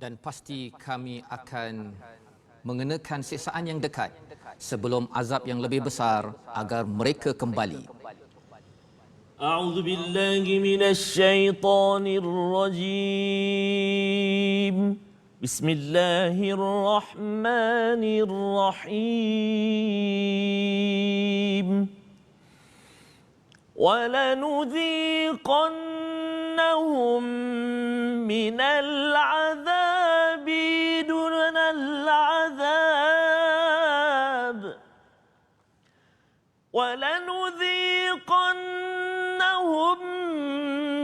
dan pasti kami akan mengenakan siksaan yang dekat sebelum azab yang lebih besar agar mereka kembali. أعوذ بالله من الشيطان الرجيم بسم الله الرحمن الرحيم ولنذيقنهم من العذاب دون العذاب ولنذيقنهم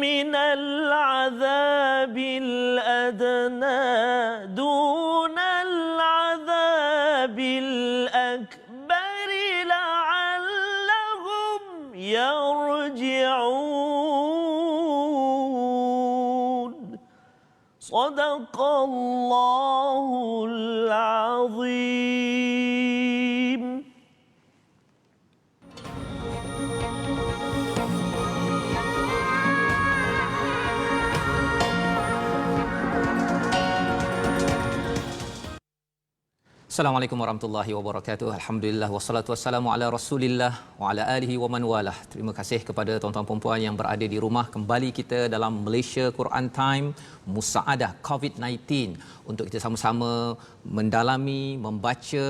من العذاب الأدنى دون العذاب الأكبر لعلهم يرجعون صدق الله العظيم. Assalamualaikum warahmatullahi wabarakatuh. Alhamdulillah wassalatu wassalamu ala Rasulillah wa ala alihi wa man walah. Terima kasih kepada tuan-tuan dan puan yang berada di rumah. Kembali kita dalam Malaysia Quran Time Musaadah COVID-19 untuk kita sama-sama mendalami, membaca,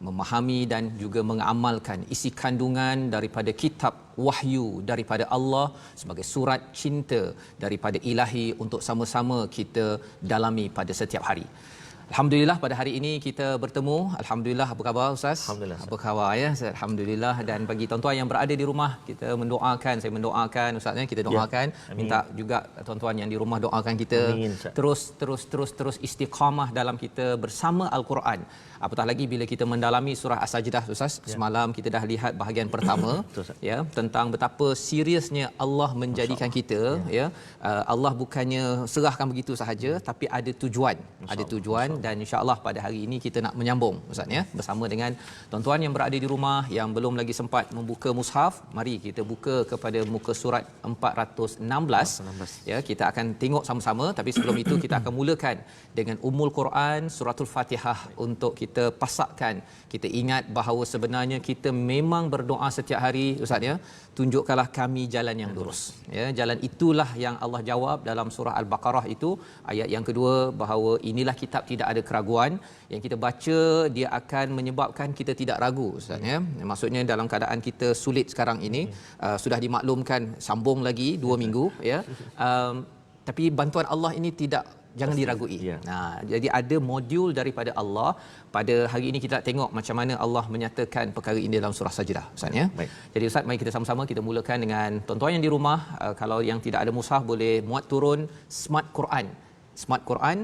memahami dan juga mengamalkan isi kandungan daripada kitab wahyu daripada Allah sebagai surat cinta daripada Ilahi untuk sama-sama kita dalami pada setiap hari. Alhamdulillah pada hari ini kita bertemu. Alhamdulillah, apa khabar Ustaz? Alhamdulillah. Apa khabar ya? Alhamdulillah. Dan bagi tuan-tuan yang berada di rumah, kita mendoakan, saya mendoakan Ustaz ya, kita doakan, minta juga tuan-tuan yang di rumah doakan kita terus istiqamah dalam kita bersama Al-Quran. Apatah lagi bila kita mendalami surah As-Sajdah Ustaz. Semalam kita dah lihat bahagian pertama ya, tentang betapa seriusnya Allah menjadikan kita ya. Allah bukannya serahkan begitu sahaja tapi ada tujuan. Ada tujuan dan insya-Allah pada hari ini kita nak menyambung Ustaz ya bersama dengan tuan-tuan yang berada di rumah yang belum lagi sempat membuka mushaf. Mari kita buka kepada muka surat 416 ya, kita akan tengok sama-sama tapi sebelum itu kita akan mulakan dengan Ummul Quran Suratul Fatihah untuk kita pasakkan, kita ingat bahawa sebenarnya kita memang berdoa setiap hari Ustaz ya, tunjukkanlah kami jalan yang lurus ya. Jalan itulah yang Allah jawab dalam surah Al-Baqarah itu ayat yang kedua, bahawa inilah kitab tidak ada keraguan, yang kita baca dia akan menyebabkan kita tidak ragu Ustaz ya. Maksudnya dalam keadaan kita sulit sekarang ini, sudah dimaklumkan sambung lagi 2 minggu ya, tapi bantuan Allah ini jangan diragui. Nah, jadi ada modul daripada Allah. Pada hari ini kita tengok macam mana Allah menyatakan perkara ini dalam surah Sajdah Ustaz ya. Baik. Jadi Ustaz, mari kita sama-sama kita mulakan dengan tuan-tuan yang di rumah, kalau yang tidak ada mushaf boleh muat turun Smart Quran. Smart Quran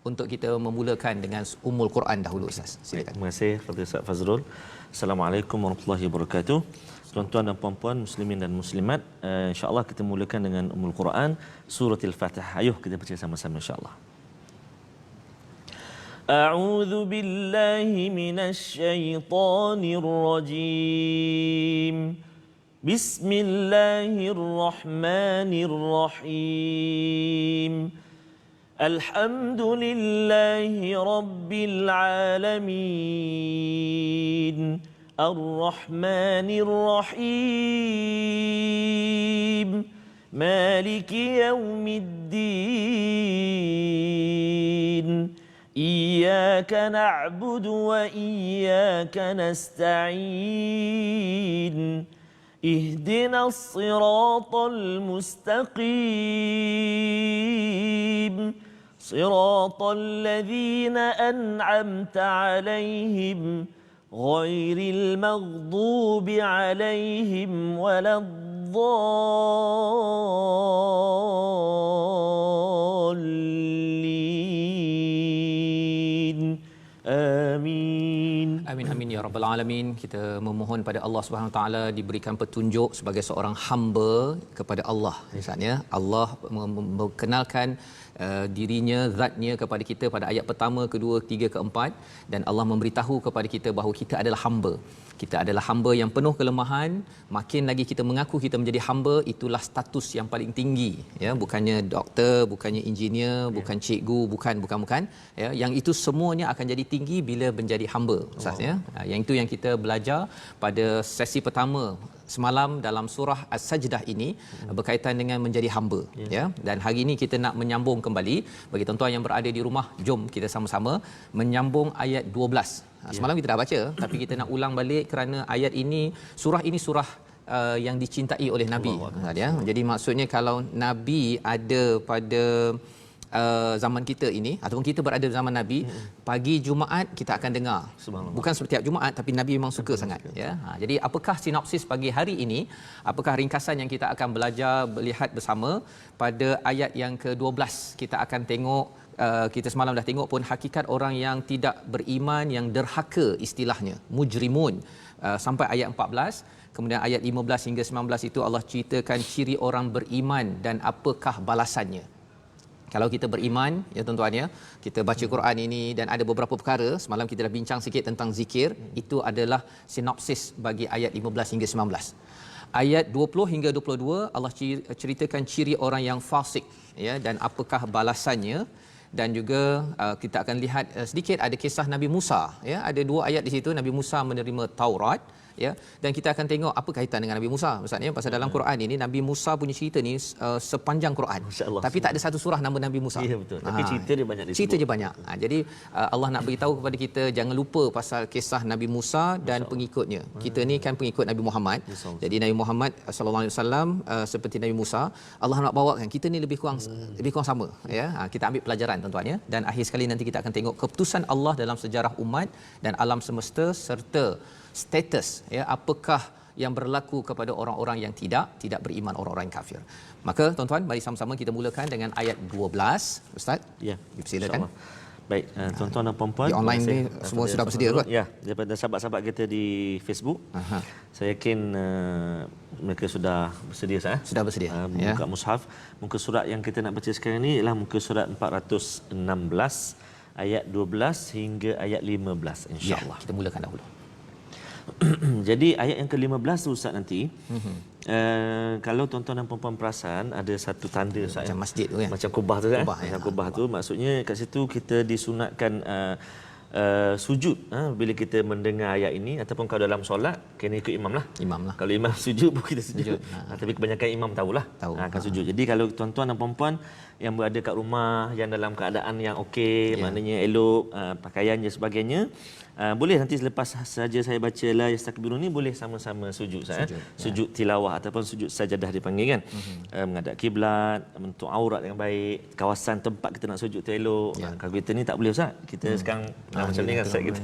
untuk kita memulakan dengan Ummul Quran dahulu Ustaz. Silakan. Terima kasih kepada Ustaz Fazrul. Assalamualaikum warahmatullahi wabarakatuh. Tuan-tuan dan puan-puan muslimin dan muslimat, insya-Allah kita mulakan dengan Ummul Quran surah Al-Fatihah. Ayuh kita baca sama-sama insya-Allah. A'udzu billahi minasy syaithanir rajim. Bismillahirrahmanirrahim. Alhamdulillahi rabbil alamin. الرحمن الرحيم مالك يوم الدين إياك نعبد وإياك نستعين اهدنا الصراط المستقيم صراط الذين أنعمت عليهم غير المغضوب عليهم ولا الضالين آمين. Amin amin ya rabbal alamin. Kita memohon pada Allah Subhanahu Wa Taala diberikan petunjuk sebagai seorang hamba kepada Allah. Misalnya Allah memperkenalkan dirinya, zatnya kepada kita pada ayat pertama, kedua, ketiga, keempat, dan Allah memberitahu kepada kita bahawa kita adalah hamba. Kita adalah hamba yang penuh kelemahan. Makin lagi kita mengaku kita menjadi hamba, itulah status yang paling tinggi, ya, bukannya doktor, bukannya engineer, bukan cikgu, bukan, ya, yang itu semuanya akan jadi tinggi bila menjadi hamba, Ustaz, ya. Yang itu yang kita belajar pada sesi pertama semalam dalam surah As-Sajdah ini, berkaitan dengan menjadi hamba, ya. Dan hari ini kita nak menyambung kembali. Bagi tuan-tuan yang berada di rumah, jom kita sama-sama menyambung ayat 12. Semalam kita dah baca, tapi kita nak ulang balik kerana ayat ini, surah ini surah yang dicintai oleh Nabi, ya. Jadi maksudnya kalau Nabi ada pada zaman kita ini ataupun kita berada zaman Nabi, pagi Jumaat kita akan dengar. Bukan setiap Jumaat, tapi Nabi memang suka sangat, ya. Jadi apakah sinopsis pagi hari ini? Apakah ringkasan yang kita akan belajar, lihat bersama pada ayat yang ke-12? Kita akan tengok, kita semalam dah tengok pun hakikat orang yang tidak beriman, yang derhaka istilahnya, mujrimun, sampai ayat 14. Kemudian ayat 15 hingga 19 itu Allah ceritakan ciri orang beriman dan apakah balasannya. Kalau kita beriman, ya tuan-tuan, ya, kita baca Quran ini dan ada beberapa perkara, semalam kita dah bincang sikit tentang zikir, itu adalah sinopsis bagi ayat 15 hingga 19. Ayat 20 hingga 22 Allah ceritakan ciri orang yang fasik, ya, dan apakah balasannya. Dan juga kita akan lihat sedikit ada kisah Nabi Musa, ya, ada 2 ayat di situ. Nabi Musa menerima Taurat, ya, dan kita akan tengok apa kaitan dengan Nabi Musa. Maksudnya pasal dalam Quran ini Nabi Musa punya cerita ni sepanjang Quran, tapi tak ada satu surah nama Nabi Musa. Ya, betul. Tapi cerita dia banyak disebut. Cerita dia banyak. Jadi Allah nak beritahu kepada kita jangan lupa pasal kisah Nabi Musa dan pengikutnya. Kita ni kan pengikut Nabi Muhammad. Jadi Nabi Muhammad sallallahu alaihi wasallam seperti Nabi Musa, Allah nak bawakan kita ni lebih kurang sama, ya. Kita ambil pelajaran tuan-tuan, ya. Dan akhir sekali nanti kita akan tengok keputusan Allah dalam sejarah umat dan alam semesta serta status, ya, apakah yang berlaku kepada orang-orang yang tidak beriman, orang-orang yang kafir. Maka tuan-tuan, mari sama-sama kita mulakan dengan ayat 12. Ustaz, ya, silakan. Baik, tuan-tuan dan puan-puan, di online ni semua sudah bersedia kot? Ya, daripada sahabat-sahabat kita di Facebook. Saya yakin mereka sudah bersedia, sudah bersedia, buka mushaf. Muka surat yang kita nak baca sekarang ni ialah muka surat 416 ayat 12 hingga ayat 15, insya-Allah. Ya, kita mulakan dahulu. Jadi ayat yang ke-15 tu Ustaz nanti, kalau tuan-tuan dan puan-puan perasan ada satu tanda Ustaz, macam masjid tu kan, macam kubah tu kan, macam kubah tu, maksudnya kat situ kita disunatkan sujud bila kita mendengar ayat ini, ataupun kalau dalam solat kena ikut imam lah. Kalau imam sujud pun kita sujud. Tapi kebanyakan imam tahulah akan sujud. Jadi kalau tuan-tuan dan puan-puan yang berada kat rumah yang dalam keadaan yang okey, maknanya elok pakaian dan sebagainya, boleh nanti selepas saja saya baca la yastakbirun ni boleh sama-sama sujud sujud tilawah ataupun sujud sajadah dipanggil kan, menghadap kiblat, bentuk aurat yang baik, kawasan tempat kita nak sujud tu elok. Kalau kita ni tak boleh Ustaz, kita sekarang macam ni kan Ustaz kita,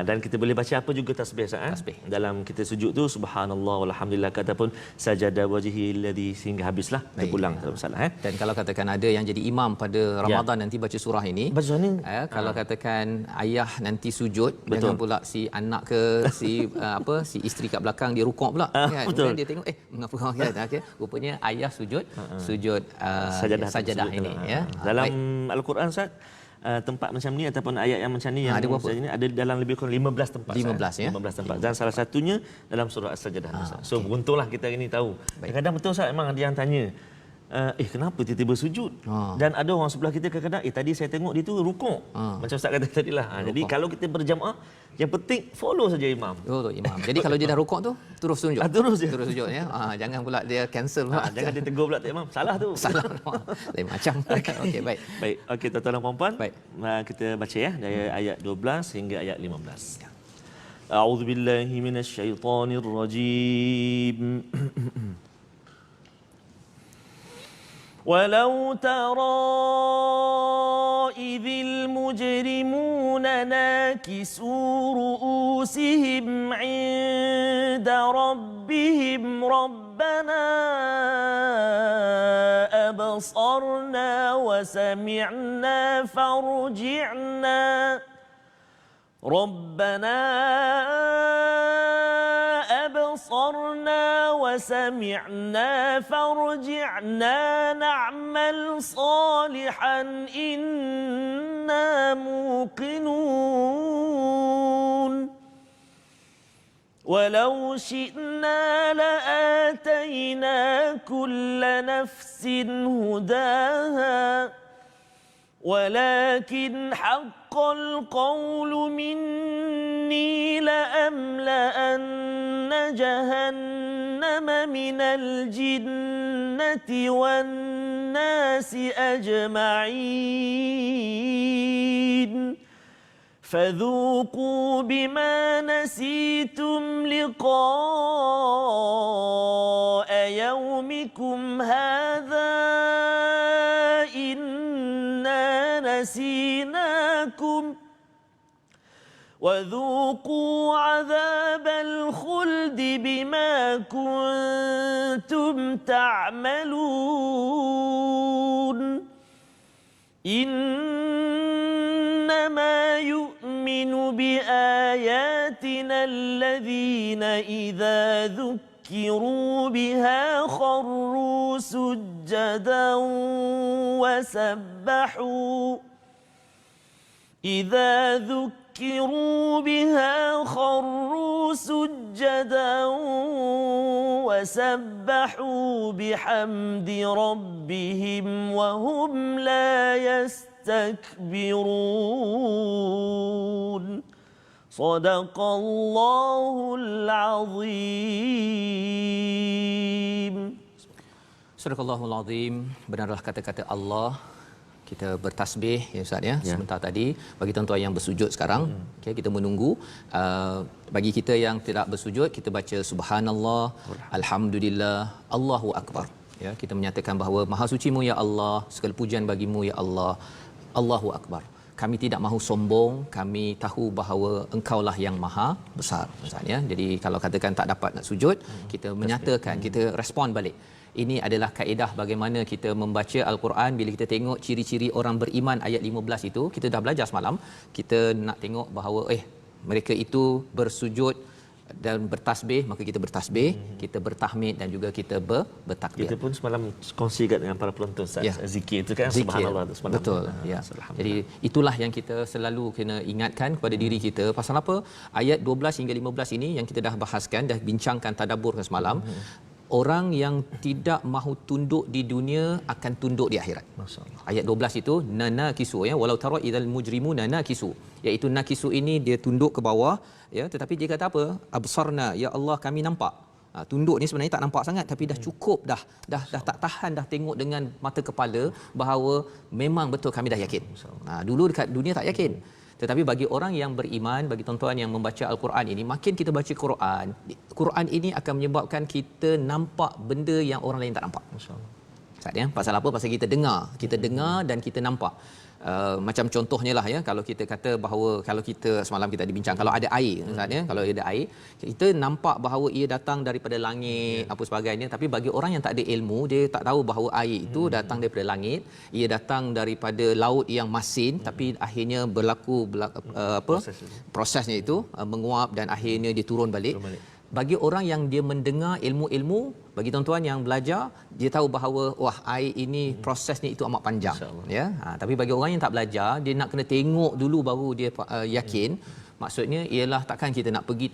dan kita boleh baca apa juga tasbih Ustaz, dalam kita sujud tu subhanallah walhamdulillah ataupun sajada wajhi alladhi, sehingga habislah kita pulang dalam salat. Dan kalau katakan ada yang jadi imam pada Ramadan nanti baca surah ini, kalau katakan ayah nanti sujud, jangan pula si anak ke si si isteri kat belakang dia rukuk pula kan. Kemudian dia tengok mengapa kau kan, okey, rupanya ayah sujud sajadah ini, ya. Dalam Al-Quran Ustaz, tempat macam ni ataupun ayat yang macam ni yang ini ada dalam lebih kurang 15 tempat. 15 tempat. Dan salah satunya dalam surah As-Sajdah. So beruntunglah kita hari ni tahu. Kadang-kadang betul Ustaz, memang ada yang tanya, kenapa tiba-tiba sujud? Dan ada orang sebelah kita kadang-kadang, tadi saya tengok dia tu rukuk. Macam Ustaz kata tadilah. Jadi kalau kita berjamaah, yang penting follow saja imam. Jadi kalau dia dah rukuk tu, terus sujud. Terus sujud, ya. Jangan pula dia cancel pula. Jangan dia tegur pula imam. Salah tu. Salah. Lain macam. Okey, baik. Okey, tuan-tuan dan puan-puan. Kita baca ya dari ayat 12 hingga ayat 15. A'udzubillahi minasyaitonirrajim. ولو ترى إذ المجرمون ناكسوا رؤوسهم عند ربهم ربنا أبصرنا وسمعنا Rabbana absarna wa sami'na farji'na na'mal salihan inna muqinun. ولو شئنا لآتينا كل نفس هداها ولكن حق القول مني لأملأن جهنم من الجنة والناس أجمعين فذوقوا بما نسيتم لقاء يومكم هذا إنا نسيناكم وذوقوا عذاب الخلد بما كنتم تعملون إنما يؤمن بآياتنا الذين إذا ذكروا بها خروا سجدا وسبحوا إذا ذكروا بها خروا سجدا وسبحوا بحمد ربهم وهم لا يستكبرون صدق الله العظيم. Surahul Azim, benarlah kata-kata Allah. Kita bertasbih ya Ustaz ya. Sebentar tadi bagi tuan-tuan yang bersujud sekarang, okey kita menunggu. Bagi kita yang tidak bersujud, kita baca subhanallah, alhamdulillah, Allahu akbar. Ya, kita menyatakan bahawa maha suci-Mu ya Allah, segala pujian bagi-Mu ya Allah. Allahu akbar. Kami tidak mahu sombong, kami tahu bahawa Engkaulah yang maha besar Ustaz ya. Jadi kalau katakan tak dapat nak sujud, kita menyatakan, kita respon balik. Ini adalah kaedah bagaimana kita membaca Al-Quran. Bila kita tengok ciri-ciri orang beriman ayat 15 itu, kita dah belajar semalam, kita nak tengok bahawa mereka itu bersujud dan bertasbih, maka kita bertasbih, kita bertahmid dan juga kita bertakbir. Kita pun semalam kongsi dengan para penonton zikir itu kan, zikir. subhanallah itu semalam. Betul. Ya. Jadi itulah yang kita selalu kena ingatkan kepada diri kita. Pasal apa? Ayat 12 hingga 15 ini yang kita dah bahaskan, dah bincangkan, tadabbur semalam. Orang yang tidak mahu tunduk di dunia akan tunduk di akhirat. Masya-Allah. Ayat 12 itu nanakisu ya, walau tara idzal mujrimuna nakisu, iaitu nakisu ini dia tunduk ke bawah ya, tetapi dia kata apa? Absarna, ya Allah kami nampak. Tunduk ni sebenarnya tak nampak sangat, tapi dah cukup dah tak tahan dah tengok dengan mata kepala bahawa memang betul kami dah yakin. Dulu dekat dunia tak yakin. Tetapi bagi orang yang beriman, bagi tuan-tuan yang membaca Al-Quran ini, makin kita baca Quran ini akan menyebabkan kita nampak benda yang orang lain tak nampak. Masya-Allah. Ya, pasal apa? Pasal kita dengar dan kita nampak. Macam contohnya lah ya, kalau kita kata bahawa kalau kita semalam kita ada bincang, kalau ada air ya, kalau ada air kita nampak bahawa ia datang daripada langit apa sebagainya, tapi bagi orang yang tak ada ilmu, dia tak tahu bahawa air itu datang daripada langit, ia datang daripada laut yang masin, tapi akhirnya berlaku prosesnya itu menguap dan akhirnya dia turun balik. Bagi orang yang dia mendengar ilmu-ilmu, bagi tuan-tuan yang belajar, dia tahu bahawa wah air ini prosesnya itu amat panjang ya. Tapi bagi orang yang tak belajar, dia nak kena tengok dulu baru dia yakin. Maksudnya ialah takkan kita nak pergi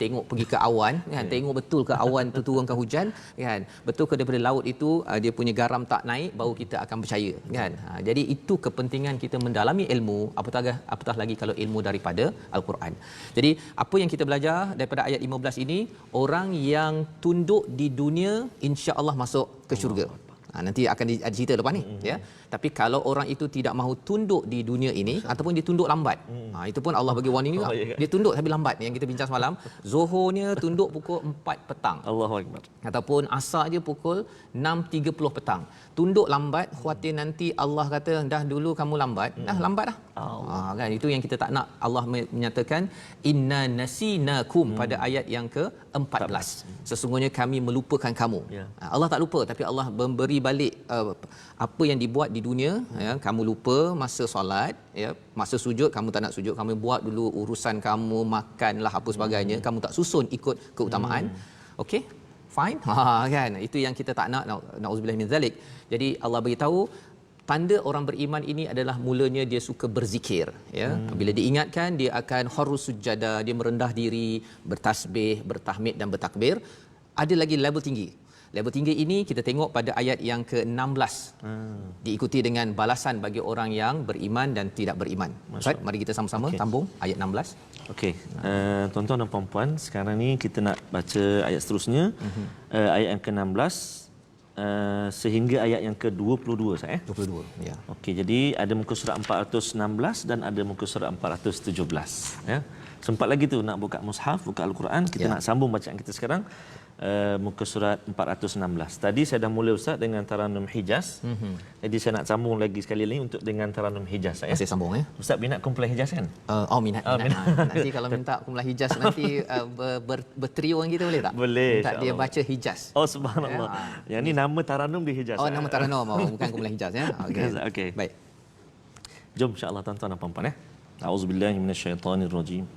ke awan kan, tengok betul ke awan tu turun ke hujan kan, betul ke daripada laut itu dia punya garam tak naik, baru kita akan percaya kan. Jadi itu kepentingan kita mendalami ilmu, apatah lagi kalau ilmu daripada Al-Quran. Jadi apa yang kita belajar daripada ayat 15 ini, orang yang tunduk di dunia insya-Allah masuk ke syurga. Nanti akan ada cerita lepas ni ya. Tapi kalau orang itu tidak mahu tunduk di dunia ini ataupun dia tunduk lambat, itu pun Allah bagi warning juga. Dia tunduk tapi lambat, yang kita bincang semalam. Zuhurnya tunduk pukul 4 petang. Allahu akbar. Ataupun asar dia pukul 6.30 petang. Tunduk lambat, khuatir nanti Allah kata dah dulu kamu lambat, lambat dah. Kan itu yang kita tak nak. Allah menyatakan inna nasinakum pada ayat yang ke-14. Sesungguhnya kami melupakan kamu. Allah tak lupa, tapi Allah memberi balik apa yang dibuat di dunia, ya, kamu lupa masa solat, ya, masa sujud kamu tak nak sujud, kamu buat dulu urusan kamu, makanlah apa sebagainya, kamu tak susun ikut keutamaan. Okey, fine. Kan, itu yang kita tak nak. Nauzubillah min zalik. Jadi Allah beritahu tanda orang beriman ini adalah mulanya dia suka berzikir, ya. Bila diingatkan dia akan kharrus sujada, dia merendah diri, bertasbih, bertahmid dan bertakbir. Ada lagi level tinggi. Level tinggi ini kita tengok pada ayat yang ke-16. Diikuti dengan balasan bagi orang yang beriman dan tidak beriman. Baik, mari kita sama-sama sambung ayat 16. Okey, tuan-tuan dan puan-puan, sekarang ni kita nak baca ayat seterusnya, ayat yang ke-16 sehingga ayat yang ke-22, saya. 22, ya. Okey, jadi ada muka surat 416 dan ada muka surat 417, ya. Sempat lagi tu nak buka mushaf, buka al-Quran, kita nak sambung bacaan kita sekarang. Muka surat 416. Tadi saya dah mula Ustaz dengan Taranum Hijaz. Jadi saya nak sambung lagi sekali lagi untuk dengan Taranum Hijaz, saya. Saya sambung, ya. Ustaz minat kumpulan Hijaz kan? Minat. Nanti kalau minta kumpulan Hijaz nanti bertrio dengan kita boleh tak? Boleh. Minta dia baca Hijaz. Oh, subhanallah. Yang ni nama Taranum di Hijaz. Nama Taranum, bukan kumpulan Hijaz, ya. Okey. Baik. Jom insya-Allah tuan-tuan dan puan-puan, ya. A'udzubillahi minasyaitonirrajim.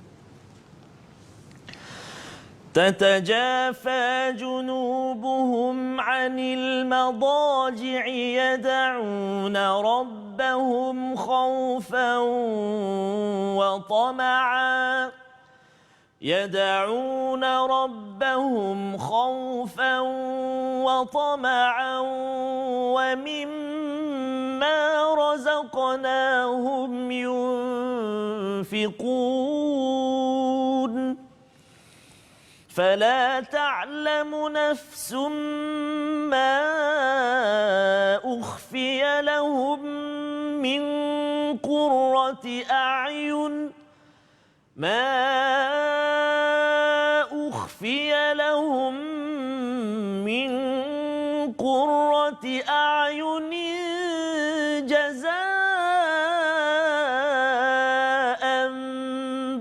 تتجافى جنوبهم عن المضاجع يدعون ربهم خوفا وطمعا ومما رزقناهم ينفقون فلا تعلم نفس ما أخفي لهم من قرة أعين جزاء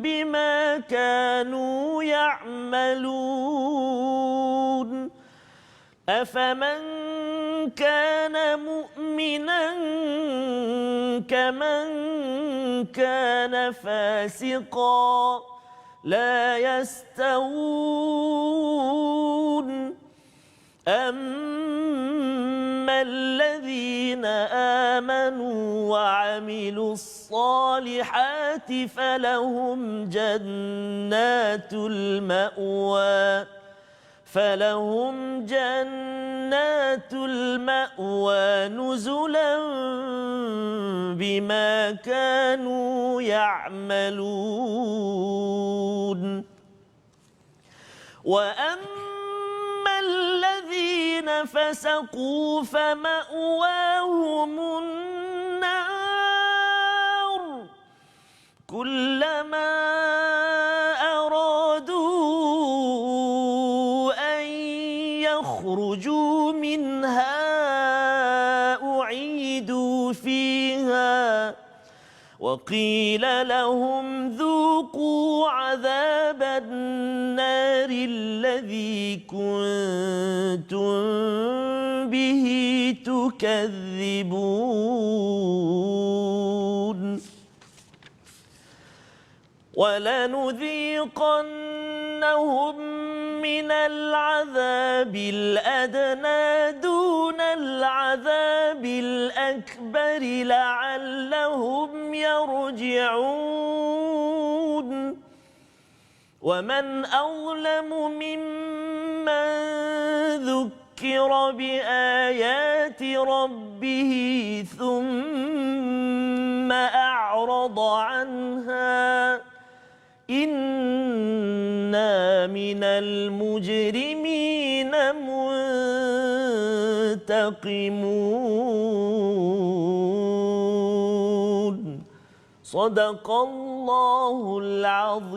بما كانوا يعملون أفمن كان مؤمنا كمن كان فاسقا لا يستوون أما الذين آمنوا وعملوا الصالحات فلهم جنات المأوى نزلا بما كانوا يعملون وأما الذين فسقوا فمأواهم النار كلما يخرجوا منها أعيدوا فيها وقيل لهم ذوقوا عذاب النار الذي كنتم به تكذبون ولنذيقنهم من العذاب الأدنى دون العذاب الأكبر لعلهم يرجعون ومن أظلم ممن ذكر بآيات ربه ثم أعرض عنها إنا من المجرمين منتقمون صدق الله العظيم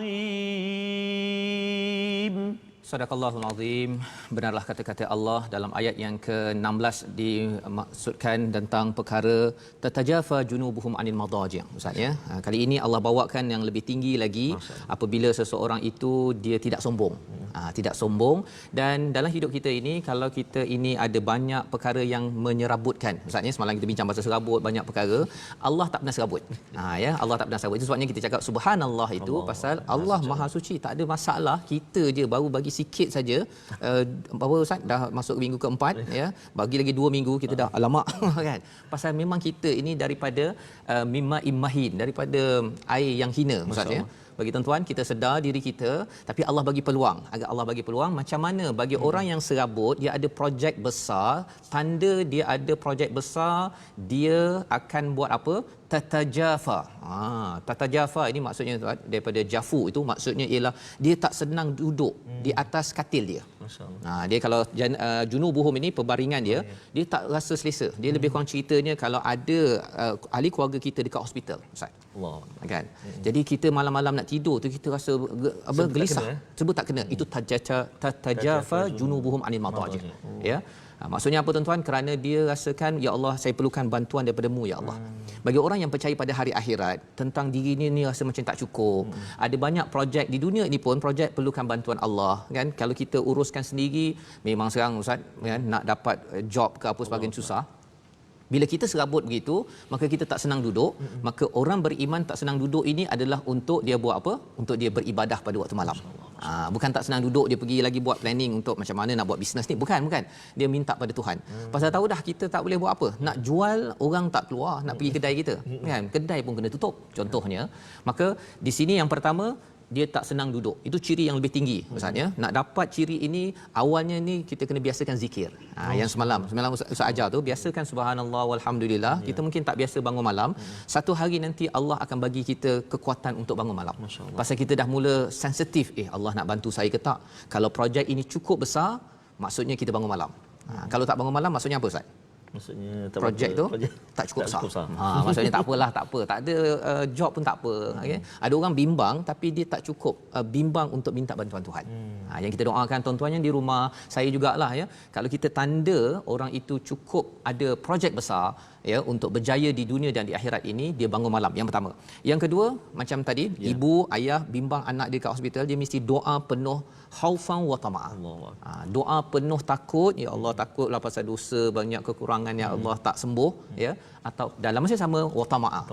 Sadaqallahul azim. Benarlah kata-kata Allah dalam ayat yang ke-16 dimaksudkan tentang perkara tatajafa junubuhum anil madaji'. Ustaz ya. Kali ini Allah bawakan yang lebih tinggi lagi apabila seseorang itu dia tidak sombong. Tidak sombong, dan dalam hidup kita ini kalau kita ini ada banyak perkara yang menyerabutkan. Ustaz ya, semalam kita bincang pasal serabut, banyak perkara. Allah tak pernah serabut. Ya, Allah tak pernah serabut. Itu sebabnya kita cakap subhanallah itu pasal Allah Maha Suci, tak ada masalah. Kita je baru bagi sikit saja, berapa Ustaz dah masuk minggu keempat ya, bagi lagi 2 minggu kita dah alamak kan, pasal memang kita ini daripada mimma immahin, daripada air yang hina Ustaz ya. Bagi tuan-tuan, kita sedar diri kita, tapi Allah bagi peluang. Agar Allah bagi peluang, macam mana bagi orang yang serabut, dia ada projek besar, tanda dia ada projek besar, dia akan buat apa? Tatajafa. Tatajafa ini maksudnya daripada jafu, itu maksudnya ialah dia tak senang duduk di atas katil dia. Dia kalau junubuhum ini perbaringan dia, dia tak rasa selesa. Dia lebih kurang ceritanya kalau ada ahli keluarga kita dekat hospital, Ustaz. Allah. Kan? Jadi kita malam-malam nak tidur tu kita rasa gelisah. Sebut tak kena. Itu tatajafa junubuhum anil madaji'. Ya. Maksudnya apa tuan-tuan? Kerana dia rasakan, ya Allah, saya perlukan bantuan daripada-Mu ya Allah. Bagi orang yang percaya pada hari akhirat, tentang dirinya ni rasa macam tak cukup. Ada banyak projek di dunia ini pun, projek perlukan bantuan Allah kan. Kalau kita uruskan sendiri, memang sekarang Ustaz kan, nak dapat job ke apa sebagainya susah. Bila kita serabut begitu, maka kita tak senang duduk. Maka orang beriman tak senang duduk ini adalah untuk dia buat apa? Untuk dia beribadah pada waktu malam. Bukan tak senang duduk dia pergi lagi buat planning untuk macam mana nak buat bisnes ni. Bukan. Dia minta pada Tuhan. Pasal tahu dah kita tak boleh buat apa. Nak jual, orang tak keluar, nak pergi kedai kita. Kan? Kedai pun kena tutup contohnya. Maka di sini yang pertama, dia tak senang duduk. Itu ciri yang lebih tinggi Ustaz ya. Nak dapat ciri ini, awalnya ni kita kena biasakan zikir. Yang semalam Ustaz ajar tu, biasakan subhanallah walhamdulillah. Kita mungkin tak biasa bangun malam. Satu hari nanti Allah akan bagi kita kekuatan untuk bangun malam. Pasal kita dah mula sensitif, Allah nak bantu saya ke tak? Kalau projek ini cukup besar, maksudnya kita bangun malam. Kalau tak bangun malam, maksudnya apa Ustaz? Maksudnya projek tu tak cukup besar. Maksudnya tak apalah, tak apa. Tak ada job pun tak apa. Okay? Ada orang bimbang tapi dia tak cukup bimbang untuk minta bantuan Tuhan. Yang kita doakan tuan-tuan yang di rumah, saya jugalah ya. Kalau kita tanda orang itu cukup ada projek besar ya untuk berjaya di dunia dan di akhirat ini, dia bangun malam. Yang pertama. Yang kedua, macam tadi, ibu, ayah bimbang anak dia kat hospital, dia mesti doa penuh khaufan wa tama'ah. Doa penuh takut, ya Allah takutlah pasal dosa, banyak kekurangan, ya Allah tak sembuh ya. Atau dalam masa sama wa tama'ah.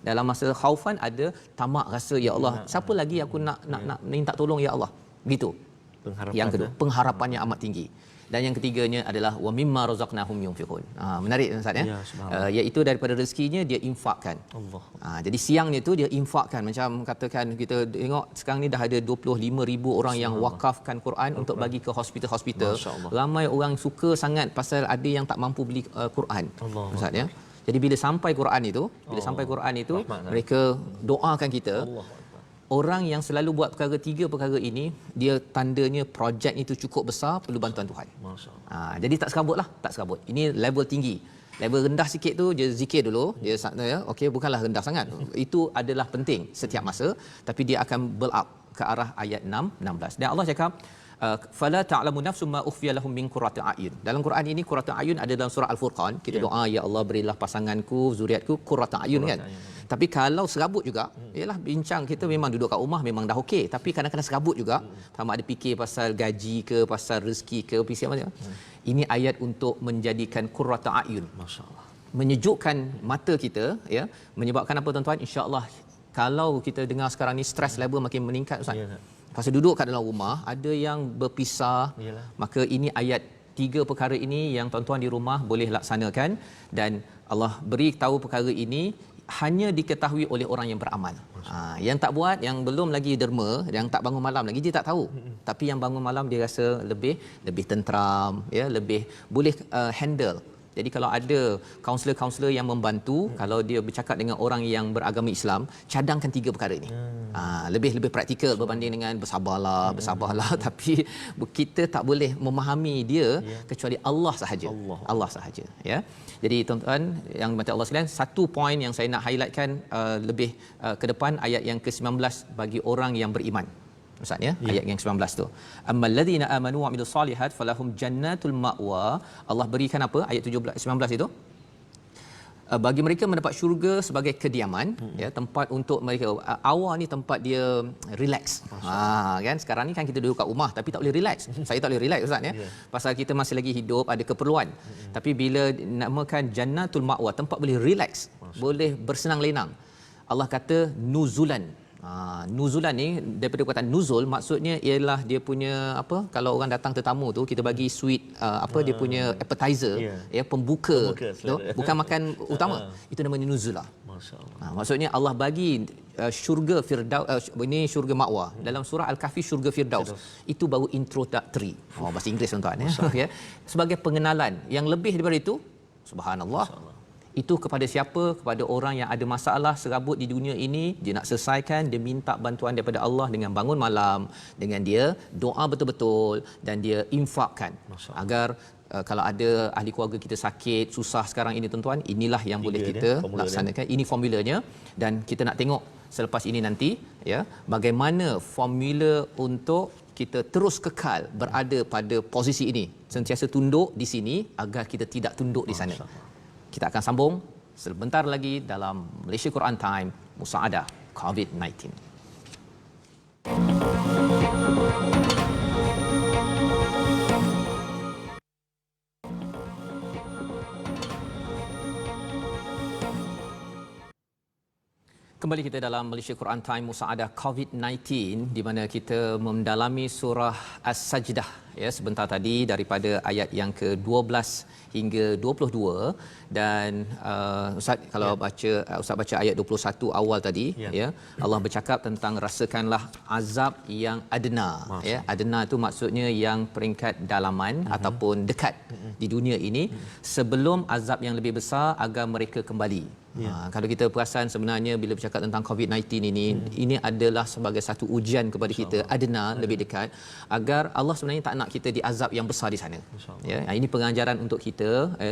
Dalam masa khaufan ada tamak, rasa ya Allah, siapa lagi aku nak minta tolong ya Allah. Gitu. Yang kedua, pengharapannya amat tinggi. Dan yang ketiganya adalah wa mimma razaqnahum yunfiqun. Menarik Ustaz ya. Iaitu daripada rezekinya dia infakkan. Allah. Jadi siangnya tu dia infakkan, macam katakan kita tengok sekarang ni dah ada 25,000 orang yang wakafkan Quran untuk bagi ke hospital-hospital. Ramai orang suka sangat pasal ada yang tak mampu beli Quran. Ustaz ya. Jadi bila sampai Quran itu, mereka doakan kita. Orang yang selalu buat tiga perkara ini, dia tandanya projek itu cukup besar, perlu bantuan Tuhan. Jadi tak serabut. Ini level tinggi. Level rendah sikit tu dia zikir dulu, dia ya, okey, bukanlah rendah sangat. Itu adalah penting setiap masa, tapi dia akan build up ke arah ayat 16. Dan Allah cakap fala ta'lamu nafsum ma ukhfiya lahum min qurrati a'yun. Dalam Quran ini qurratu a'yun ada dalam surah Al-Furqan. Kita doa, ya Allah berilah pasanganku, zuriatku qurratu a'yun kan. Tapi kalau serabut juga, ialah bincang kita memang duduk kat rumah memang dah okey, tapi kadang-kadang serabut juga. Sama ada fikir pasal gaji ke, pasal rezeki ke, fikir macam. Ini ayat untuk menjadikan qurratu a'yun. Masya-Allah. Menyejukkan mata kita ya. Menyebabkan apa tuan-tuan? Insya-Allah kalau kita dengar sekarang ni stress level makin meningkat Ustaz. Pasal duduk kat dalam rumah, ada yang berpisah. Maka ini ayat 3 perkara ini yang tuan-tuan di rumah boleh laksanakan, dan Allah beri tahu perkara ini hanya diketahui oleh orang yang beramal. Yang tak buat, yang belum lagi derma, yang tak bangun malam lagi, dia tak tahu. Tapi yang bangun malam dia rasa lebih tenteram ya, lebih boleh handle. Jadi kalau ada kaunselor-kaunselor yang membantu, kalau dia bercakap dengan orang yang beragama Islam, cadangkan 3 perkara ini. Lebih praktikal berbanding dengan bersabarlah tapi kita tak boleh memahami dia kecuali Allah sahaja. Allah sahaja ya. Jadi tuan-tuan yang mati Allah sekalian, satu poin yang saya nak highlightkan lebih ke depan, ayat yang ke-19 bagi orang yang beriman. Ustaz ya, ayat yang 19 tu. Ammal ladzina amanu wa amilus solihat falahum jannatul ma'wa. Allah berikan apa? Ayat 19 itu. Bagi mereka mendapat syurga sebagai kediaman, ya, tempat untuk mereka. Awal ni tempat dia relax. Kan sekarang ni kan kita duduk kat rumah tapi tak boleh relax. Saya tak boleh relax Ustaz ya. Pasal kita masih lagi hidup, ada keperluan. Tapi bila namakan jannatul ma'wa, tempat boleh relax, boleh bersenang lenang. Allah kata nuzulan. Nuzulan ni daripada perkataan nuzul, maksudnya ialah dia punya apa, kalau orang datang tetamu tu kita bagi sweet dia punya appetizer, ya, pembuka tu, bukan makan utama. Itu namanya nuzulah. Masya-Allah. Maksudnya Allah bagi syurga firdaus, ini syurga ma'wa. Dalam surah Al-Kahfi syurga firdaus. Itu baru introductory. Bahasa Inggeris tuan-tuan ya. Sebagai pengenalan. Yang lebih daripada itu, subhanallah. Itu kepada siapa? Kepada orang yang ada masalah serabut di dunia ini, dia nak selesaikan, dia minta bantuan daripada Allah dengan bangun malam, dengan dia doa betul-betul dan dia infakkan. Agar kalau ada ahli keluarga kita sakit, susah sekarang ini tuan-tuan, inilah yang boleh kita laksanakan. Ini formulanya dan kita nak tengok selepas ini nanti ya, bagaimana formula untuk kita terus kekal berada pada posisi ini, sentiasa tunduk di sini agar kita tidak tunduk di sana. Kita akan sambung sebentar lagi dalam Malaysia Quran Time Musaadah COVID-19. Kembali kita dalam Malaysia Quran Time Musaadah COVID-19 di mana kita mendalami surah As-Sajdah ya, sebentar tadi daripada ayat yang ke-12 hingga 22 dan Ustaz kalau Ustaz baca ayat 21 awal tadi ya, Allah bercakap tentang rasakanlah azab yang adna ya. Adna itu maksudnya yang peringkat dalaman ataupun dekat di dunia ini sebelum azab yang lebih besar agar mereka kembali. Kalau kita perasan sebenarnya bila bercakap tentang COVID-19 ini adalah sebagai satu ujian kepada kita, adna lebih dekat, agar Allah sebenarnya tak nak kita diazab yang besar di sana. Ya, ini pengajaran untuk kita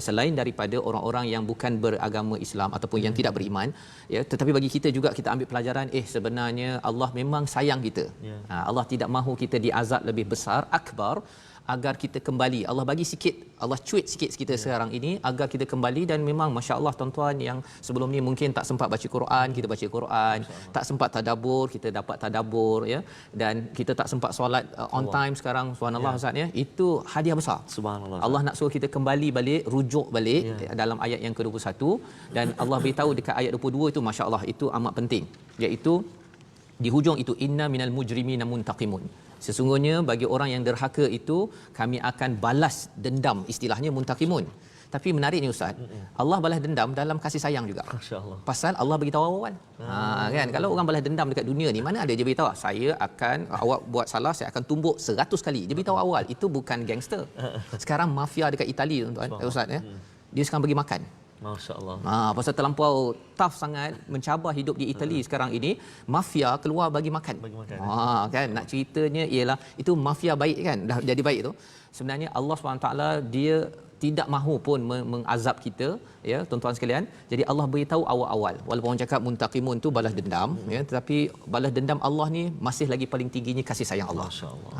selain daripada orang-orang yang bukan beragama Islam ataupun yang tidak beriman, ya, tetapi bagi kita juga kita ambil pelajaran sebenarnya Allah memang sayang kita. Allah tidak mahu kita diazab lebih besar, akbar, agar kita kembali. Allah bagi sikit, Allah cuit sikit kita sekarang ini agar kita kembali. Dan memang masya-Allah tuan-tuan yang sebelum ni mungkin tak sempat baca Quran, kita baca Quran, tak sempat tadabbur, kita dapat tadabbur ya, dan kita tak sempat solat on time sekarang, subhanallah Ustaz ya. Itu hadiah besar. Subhanallah. Allah nak suruh kita kembali balik, rujuk balik dalam ayat yang ke-21 dan Allah beritahu dekat ayat 22 itu masya-Allah itu amat penting, iaitu di hujung itu inna minal mujrimina muntaqimun. Sesungguhnya bagi orang yang derhaka itu kami akan balas dendam, istilahnya muntaqimun. Tapi menarik ni Ustaz, Allah balas dendam dalam kasih sayang juga. Masya-Allah. Pasal Allah beritahu awal. Kan kalau orang balas dendam dekat dunia ni, mana ada dia beritahu saya akan, awak buat salah saya akan tumbuk 100 kali. Dia beritahu awal. Itu bukan gangster. Sekarang mafia dekat Itali tuan-tuan, Ustaz ya. Dia sekarang bagi makan. Masya-Allah. Pasal terlampau tough sangat mencabar hidup di Itali sekarang ini, mafia keluar bagi makan. Kan nak ceritanya ialah itu mafia baik kan, dah jadi baik tu. Sebenarnya Allah SWT dia tidak mahu pun mengazab kita ya tuan-tuan sekalian. Jadi Allah beritahu awal-awal. Walaupun orang cakap muntaqimun tu balas dendam ya, tetapi balas dendam Allah ni masih lagi paling tingginya kasih sayang Allah.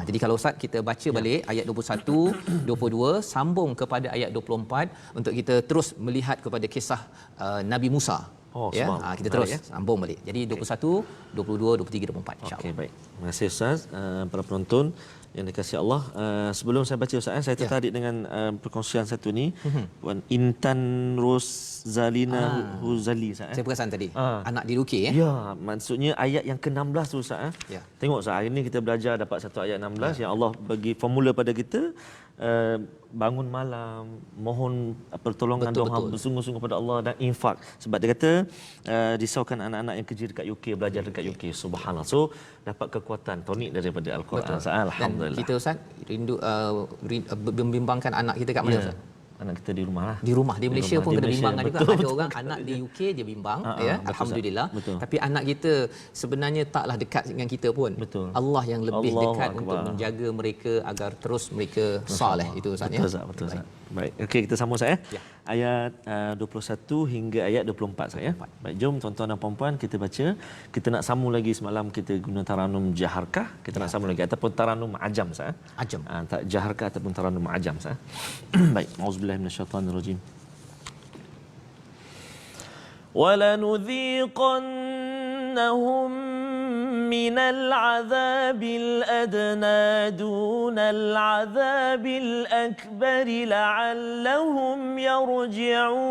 Jadi kalau Ustaz kita baca balik ayat 21, 22 sambung kepada ayat 24 untuk kita terus melihat kepada kisah Nabi Musa. Kita terus sambung balik. Jadi 21, 22, 23, 24 insya-Allah. Okey, baik. Terima kasih Ustaz. Para penonton yang dikasihi Allah, sebelum saya baca Ustaz, saya tertarik dengan perkongsian satu ni. Puan Intan Roszalina Huzali Ustaz. Saya perasan tadi anak di UK ya, maksudnya ayat yang ke-16 tu Ustaz. Tengok Ustaz, hari ni kita belajar dapat satu ayat 16 yang Allah bagi formula pada kita. Bangun malam, mohon pertolongan, doa bersungguh-sungguh kepada Allah dan infak. Sebab dia kata risaukan anak-anak yang kerja dekat UK, belajar dekat UK. Subhanallah. So dapat kekuatan tonik daripada Al-Quran. Alhamdulillah. Dan kita Ustaz rindu membimbangkan anak kita kat mana Ustaz? Anak kita di rumah lah. Di rumah. Di Malaysia pun kena bimbangkan juga. Ada orang anak di UK dia bimbang ya. Alhamdulillah. Tapi anak kita sebenarnya taklah dekat dengan kita pun. Allah yang lebih dekat untuk menjaga mereka agar terus mereka soleh itu Ustaz ya. Betul Ustaz. Baik. Okey, kita sambung Ustaz ya. ayat 21 hingga ayat 24 saya. Baik, jom tuan-tuan dan puan-puan kita baca. Kita nak sambung lagi semalam kita guna taranum jaharkah, kita nak sambung lagi ataupun taranum ajam saya. Ajam. Tak jaharkah ataupun taranum ajam saya. Baik, auzubillahi minasyaitanirrajim. وَلَنُذِيقَنَّهُمْ مِنَ الْعَذَابِ الْأَدْنَى دُونَ الْعَذَابِ الْأَكْبَرِ لَعَلَّهُمْ يَرْجِعُونَ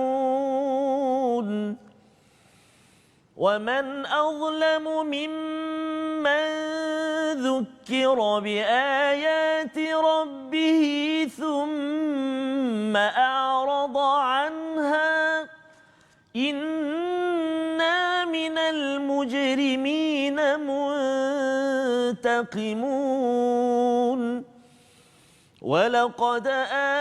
وَمَنْ أَظْلَمُ مِمَّنْ ذُكِّرَ بِآيَاتِ رَبِّهِ ثُمَّ أَعْرَضَ عَنْهَا إِنَّا مِنَ الْمُجْرِمِينَ مُنْتَقِمُونَ وَلَقَدْ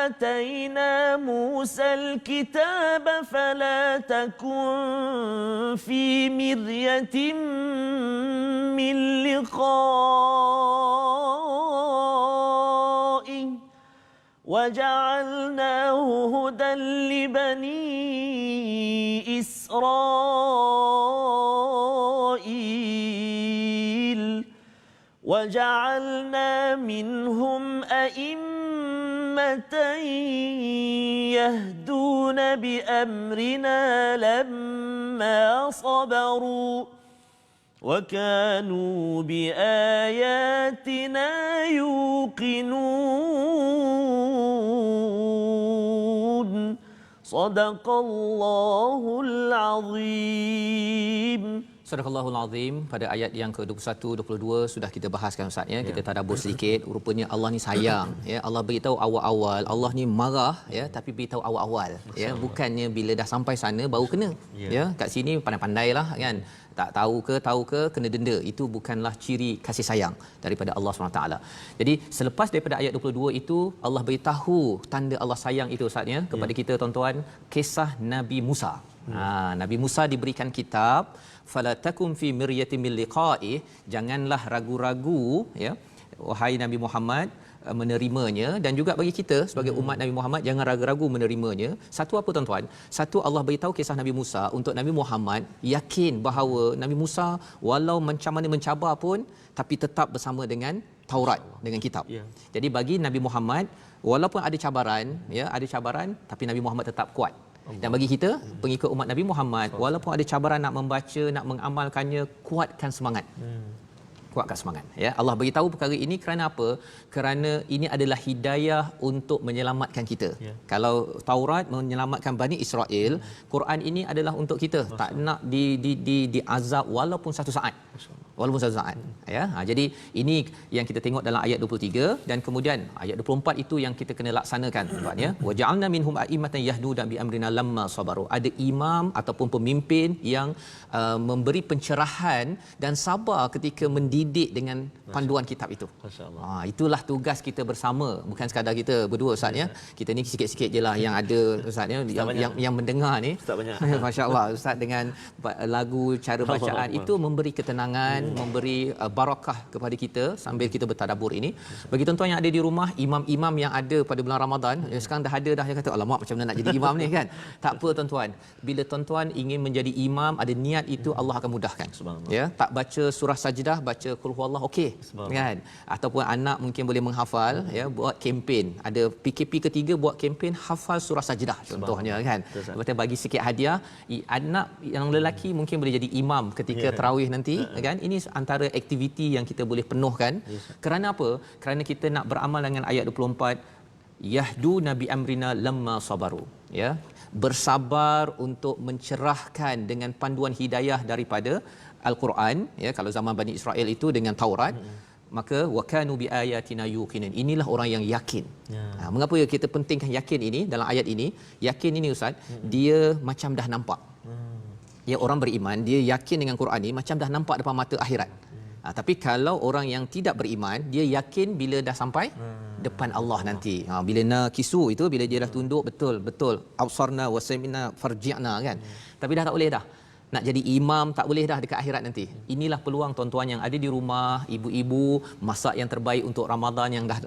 آتَيْنَا مُوسَى الْكِتَابَ فَلَا تَكُنْ فِي مِرْيَةٍ مِّن لِقَائِهِ وَجَعَلْنَاهُ هُدًى لِبَنِي إِسْرَائِيلَ وَجَعَلْنَا مِنْهُمْ أَئِمَّةً يَهْدُونَ بِأَمْرِنَا لَمَّا صَبَرُوا وَكَانُوا بِآيَاتِنَا يُوقِنُونَ صدق الله العظيم. Sadaqallahul Azim. Pada ayat yang ke-21 22 sudah kita bahaskan Ustaz ya. Kita tadabbur sedikit. Rupanya Allah ni sayang ya. Allah beritahu awal-awal, Allah ni marah ya, tapi beritahu awal-awal ya. Bukannya bila dah sampai sana baru kena. Ya, kat sini pandai-pandailah kan. Tak tahu ke kena denda. Itu bukanlah ciri kasih sayang daripada Allah SWT. Jadi selepas daripada ayat 22 itu Allah beritahu tanda Allah sayang itu Ustaz ya kepada kita tuan-tuan, kisah Nabi Musa. Nabi Musa diberikan kitab, fala takum fi miryatin min liqa'i, janganlah ragu-ragu ya wahai Nabi Muhammad menerimanya, dan juga bagi kita sebagai umat Nabi Muhammad jangan ragu-ragu menerimanya. Satu apa tuan-tuan? Satu, Allah beritahu kisah Nabi Musa untuk Nabi Muhammad yakin bahawa Nabi Musa walau macam mana mencabar pun tapi tetap bersama dengan Taurat, dengan kitab. Jadi bagi Nabi Muhammad walaupun ada cabaran ya, ada cabaran tapi Nabi Muhammad tetap kuat. Dan bagi kita pengikut umat Nabi Muhammad walaupun ada cabaran nak membaca, nak mengamalkannya, kuatkan semangat. Kuatkan semangat ya. Allah beritahu perkara ini kerana apa? Kerana ini adalah hidayah untuk menyelamatkan kita. Kalau Taurat menyelamatkan Bani Israel, Quran ini adalah untuk kita. Tak nak diazab walaupun satu saat. Walaupun satu saat ya. Jadi ini yang kita tengok dalam ayat 23, dan kemudian ayat 24 itu yang kita kena laksanakan tuan ya. Wa ja'alna minhum a'immatan yahduna bi amrina lamma sabaru. Ada imam ataupun pemimpin yang memberi pencerahan dan sabar ketika mendidik dengan panduan kitab itu. Itulah tugas kita bersama, bukan sekadar kita berdua Ustaz ya. Kita ni sikit-sikit jelah yang ada Ustaz ya, yang mendengar ni. Ustaz banyak. Masya-Allah Ustaz dengan lagu, cara bacaan itu memberi ketenangan, memberi barakah kepada kita sambil kita bertadabbur ini. Bagi tuan-tuan yang ada di rumah, imam-imam yang ada pada bulan Ramadan, sekarang dah ada dah, yang kata alamak macam mana nak jadi imam ni kan. Tak apa tuan-tuan. Bila tuan-tuan ingin menjadi imam, ada niat itu, Allah akan mudahkan. Ya, tak baca surah Sajdah, baca Qul Huwallah okey kan. Ataupun anak mungkin boleh menghafal ya, buat kempen. Ada PKP ketiga buat kempen hafal surah Sajdah contohnya kan. Lepas tu bagi sikit hadiah. Anak yang lelaki mungkin boleh jadi imam ketika tarawih nanti kan. Ini antara aktiviti yang kita boleh penuhkan. Kerana apa? Kerana kita nak beramal dengan ayat 24, yahdu nabi amrina lamma sabaru ya, bersabar untuk mencerahkan dengan panduan hidayah daripada Al-Quran ya. Kalau zaman Bani Israel itu dengan Taurat, maka wakanu bi ayatina yuqinin. Inilah orang yang yakin. Mengapa kita pentingkan yakin ini dalam ayat ini? Yakin ini Ustaz, dia macam dah nampak. Ya, orang beriman dia yakin dengan Quran ni macam dah nampak depan mata akhirat. Tapi kalau orang yang tidak beriman, dia yakin bila dah sampai depan Allah nanti. Bila nakisu itu, bila dia dah tunduk, betul absarna wa sami'na farji'na kan. Tapi dah tak boleh dah. nak jadi imam tak boleh dah dekat akhirat nanti. Inilah peluang tuan-tuan yang ada di rumah, ibu-ibu, masak yang terbaik untuk Ramadan yang dah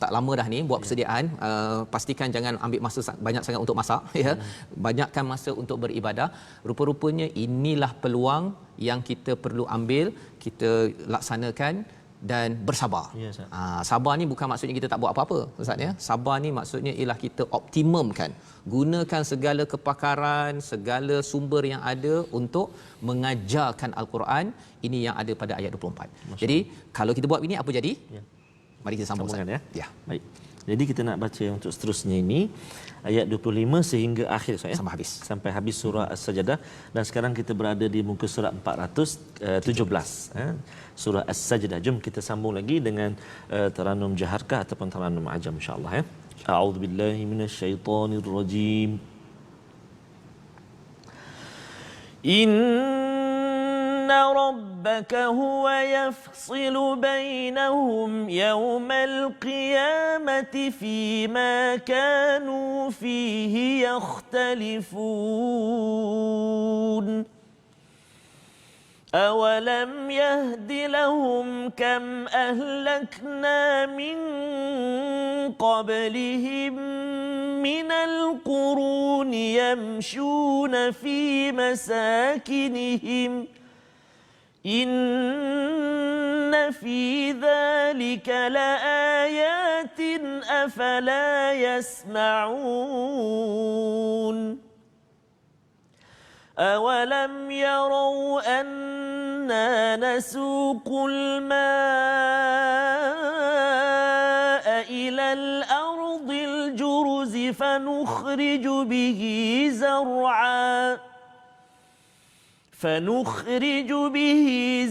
tak lama dah ni buat persediaan. Pastikan jangan ambil masa banyak sangat untuk masak ya. Banyakkan masa untuk beribadah. Rupa-rupanya inilah peluang yang kita perlu ambil, kita laksanakan dan bersabar. Ya, sabar ni bukan maksudnya kita tak buat apa-apa Ustaz ya. Sabar ni maksudnya ialah kita optimumkan, gunakan segala kepakaran, segala sumber yang ada untuk mengajarkan Al-Quran. Ini yang ada pada ayat 24. Jadi kalau kita buat ini apa jadi? Ya. Mari kita sambungkan ya. Ya. Baik. Jadi kita nak baca untuk seterusnya ini ayat 25 sehingga akhir Ustaz ya. Sampai habis surah As-Sajdah, dan sekarang kita berada di muka surat 417 surah As-Sajdah. Jom kita sambung lagi dengan taranum jaharkah ataupun taranum ajam insya-Allah ya. A'udzubillahi minasyaitonirrajim. Inna rabbaka huwa yafsilu bainahum yawmal qiyamati fima kanu fihi yakhtalifun. أَوَلَمْ يَهْدِ لَهُمْ كَمْ أَهْلَكْنَا مِنْ قَبْلِهِمْ مِنَ الْقُرُونِ يَمْشُونَ فِي مَسَاكِنِهِمْ إِنَّ فِي ذَلِكَ لَآيَاتٍ أَفَلَا يَسْمَعُونَ أَوَلَمْ يَرَوْا أَنَّا نَسُوقُ الْمَاءَ إِلَى الْأَرْضِ الْجُرُزِ فَنُخْرِجُ بِهِ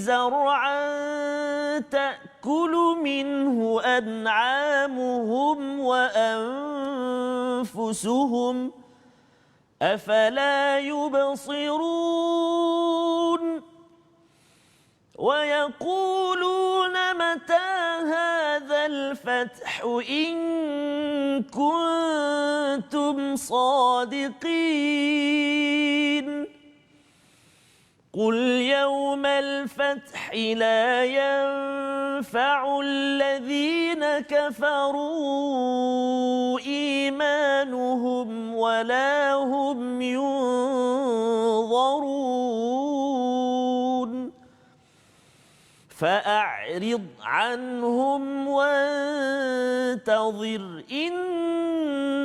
زَرْعًا تَأْكُلُ مِنْهُ أَنْعَامُهُمْ وَأَنْفُسُهُمْ أَفَلَا يُبْصِرُونَ وَيَقُولُونَ مَتَى هَذَا الْفَتْحُ إِن كُنتُمْ صَادِقِينَ قُلْ يَوْمَ الْفَتْحِ لَا يَنفَعُ الَّذِينَ كَفَرُوا إِيمَانُهُمْ وَلَا هُمْ يُنظَرُونَ فَأَعْرِضْ عَنْهُمْ وَانتَظِرْ إِنَّهُمْ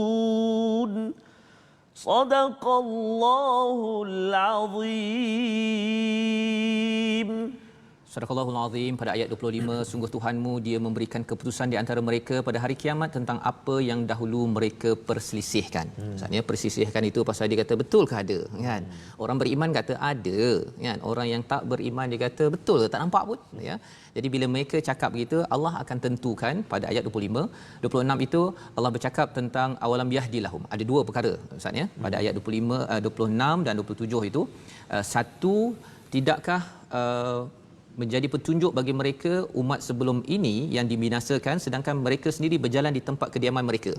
منتظرون صدق الله العظيم. Sadaqallahul Azim. Pada ayat 25, sungguh Tuhanmu dia memberikan keputusan di antara mereka pada hari kiamat tentang apa yang dahulu mereka perselisihkan. Maksudnya perselisihkan itu pasal dia kata betul ke ada kan. Orang beriman kata ada kan. Orang yang tak beriman dia kata betul ke tak nampak pun ya. Jadi bila mereka cakap begitu, Allah akan tentukan pada ayat 25, 26 itu Allah bercakap tentang awalam yahdilahum. Ada dua perkara Ustaz ya. Pada ayat 25, 26 dan 27 itu satu, tidakkah menjadi petunjuk bagi mereka umat sebelum ini yang dibinasakan sedangkan mereka sendiri berjalan di tempat kediaman mereka.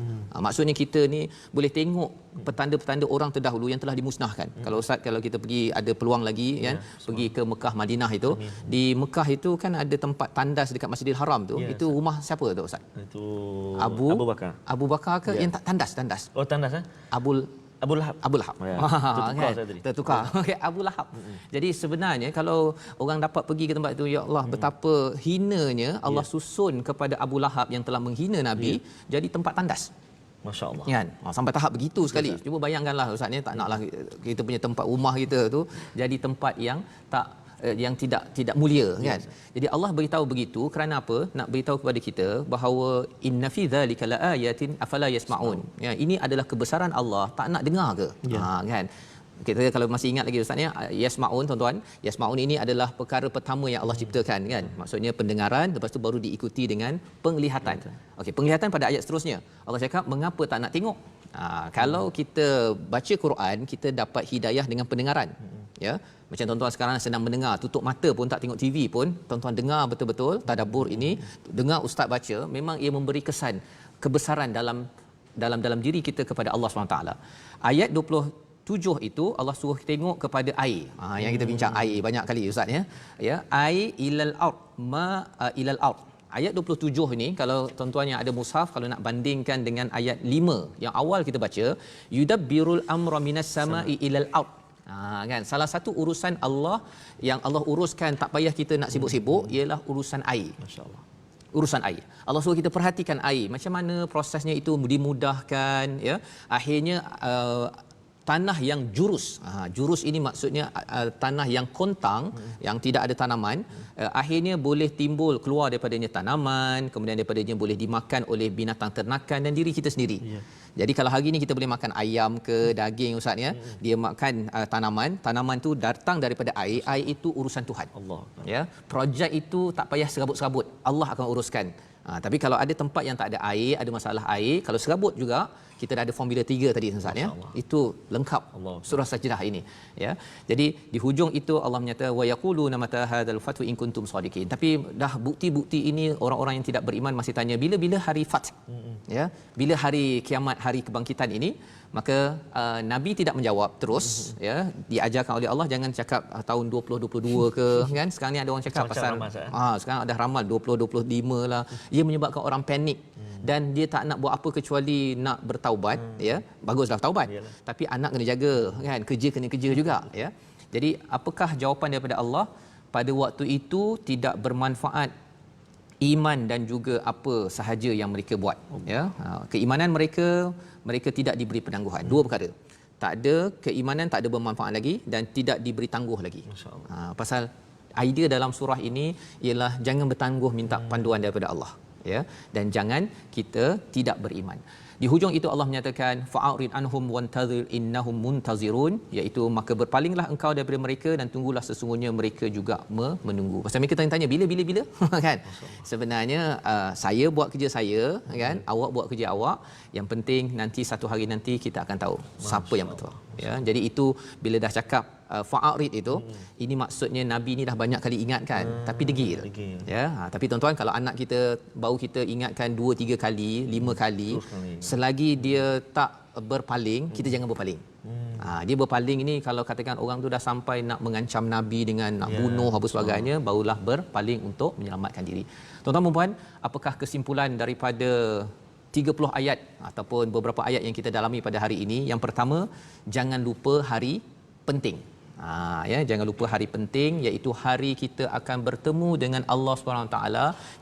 Maksudnya kita ni boleh tengok petanda-petanda orang terdahulu yang telah dimusnahkan. Kalau Ustaz, kalau kita pergi ada peluang lagi kan, pergi ke Mekah Madinah itu, di Mekah itu kan ada tempat tandas dekat Masjidil Haram tu. Itu rumah siapa tu Ustaz? Itu Abu Bakar. Abu Bakar ke yang tak tandas? Oh tandas Abu Lahab. Ya. Tertukar kan? saya tadi. Tertukar. Okay, Abu Lahab. Jadi sebenarnya kalau orang dapat pergi ke tempat itu, ya Allah, betapa hinanya Allah susun kepada Abu Lahab yang telah menghina Nabi jadi tempat tandas. Masya-Allah. Kan? Sampai tahap begitu sekali. Cuba bayangkanlah Ustaz ni, tak naklah kita punya tempat rumah kita tu jadi tempat yang tidak mulia kan. Jadi Allah beritahu begitu kerana apa? Nak beritahu kepada kita bahawa inna fi dzalika laayatin afala yasmaun. Ya, ini adalah kebesaran Allah, tak nak dengar ke? Kan. Kita kalau masih ingat lagi Ustaz ya, yasmaun tuan-tuan, yasmaun ini adalah perkara pertama yang Allah ciptakan kan. Maksudnya pendengaran, lepas tu baru diikuti dengan penglihatan. Okey, penglihatan pada ayat seterusnya. Allah cakap mengapa tak nak tengok? Kalau kita baca Quran, kita dapat hidayah dengan pendengaran. ya. Macam tuan-tuan sekarang sedang mendengar, tutup mata pun tak tengok TV pun, tuan-tuan dengar betul-betul tadabbur ini, dengar ustaz baca, memang ia memberi kesan kebesaran dalam diri kita kepada Allah SWT. Ayat 27 itu Allah suruh tengok kepada air. Yang kita bincang air banyak kali ustaz ya. Air ilal ard ilal ard. Ayat 27 ini kalau tuan-tuan yang ada mushaf, kalau nak bandingkan dengan ayat 5 yang awal kita baca, yudabbirul amra minas sama'i ilal ard. Kan salah satu urusan Allah yang Allah uruskan tak payah kita nak sibuk-sibuk ialah urusan air. Masya-Allah. Urusan air. Allah suruh kita perhatikan air. Macam mana prosesnya itu dimudahkan ya. Akhirnya tanah yang jurus. Jurus ini maksudnya tanah yang kontang, yang tidak ada tanaman, akhirnya boleh timbul keluar daripadanya tanaman, kemudian daripadanya boleh dimakan oleh binatang ternakan dan diri kita sendiri. Jadi kalau hari ini kita boleh makan ayam ke daging ustaz ya, dia makan tanaman tu datang daripada air itu urusan Tuhan. Allah. Ya, projek itu tak payah serabut-serabut, Allah akan uruskan. Tapi kalau ada tempat yang tak ada air, ada masalah air, kalau serabut juga, kita dah ada formula 3 tadi ustaz ya. Itu lengkap Allah. Surah Sajdah ini ya. Jadi di hujung itu Allah menyata wa yaquluna mata hadzal fathu in kuntum shadiqin. Tapi dah bukti-bukti ini orang-orang yang tidak beriman masih tanya bila hari fath. Ya, bila hari kiamat, hari kebangkitan ini? Maka Nabi tidak menjawab terus ya, diajarkan oleh Allah jangan cakap tahun 2022 ke kan. Sekarang ni ada orang cakap pasal sekarang ada ramal 2025 lah. Ia menyebabkan orang panik dan dia tak nak buat apa kecuali nak bertaubat ya. Baguslah taubat. Yalah. Tapi anak kena jaga kan, kerja kena kerja juga ya. Jadi apakah jawapan daripada Allah? Pada waktu itu tidak bermanfaat iman dan juga apa sahaja yang mereka buat ya. Keimanan mereka tidak diberi penangguhan. Dua perkara. Tak ada keimanan, tak ada bermanfaat lagi dan tidak diberi tangguh lagi. Pasal idea dalam surah ini ialah jangan bertangguh minta panduan daripada Allah ya, dan jangan kita tidak beriman. Di hujung itu Allah menyatakan fa'arid anhum wantazir innahum muntazirun, iaitu maka berpalinglah engkau daripada mereka dan tunggulah sesungguhnya mereka juga menunggu. Pasal mereka tanya bila kan. Sebenarnya saya buat kerja saya kan, awak buat kerja awak. Yang penting nanti satu hari nanti kita akan tahu siapa yang betul ya. Jadi itu bila dah cakap fa'arid itu, ini maksudnya Nabi ni dah banyak kali ingatkan tapi degil. Ya, tapi tuan-tuan kalau anak kita baru kita ingatkan 2 3 kali, 5 kali, selagi dia tak berpaling, kita jangan berpaling. Dia berpaling ini kalau katakan orang tu dah sampai nak mengancam Nabi dengan nak bunuh apa sebagainya, barulah berpaling untuk menyelamatkan diri. Tuan-tuan dan puan, apakah kesimpulan daripada 30 ayat ataupun beberapa ayat yang kita dalami pada hari ini? Yang pertama, jangan lupa hari penting. Ya, jangan lupa hari penting, iaitu hari kita akan bertemu dengan Allah SWT.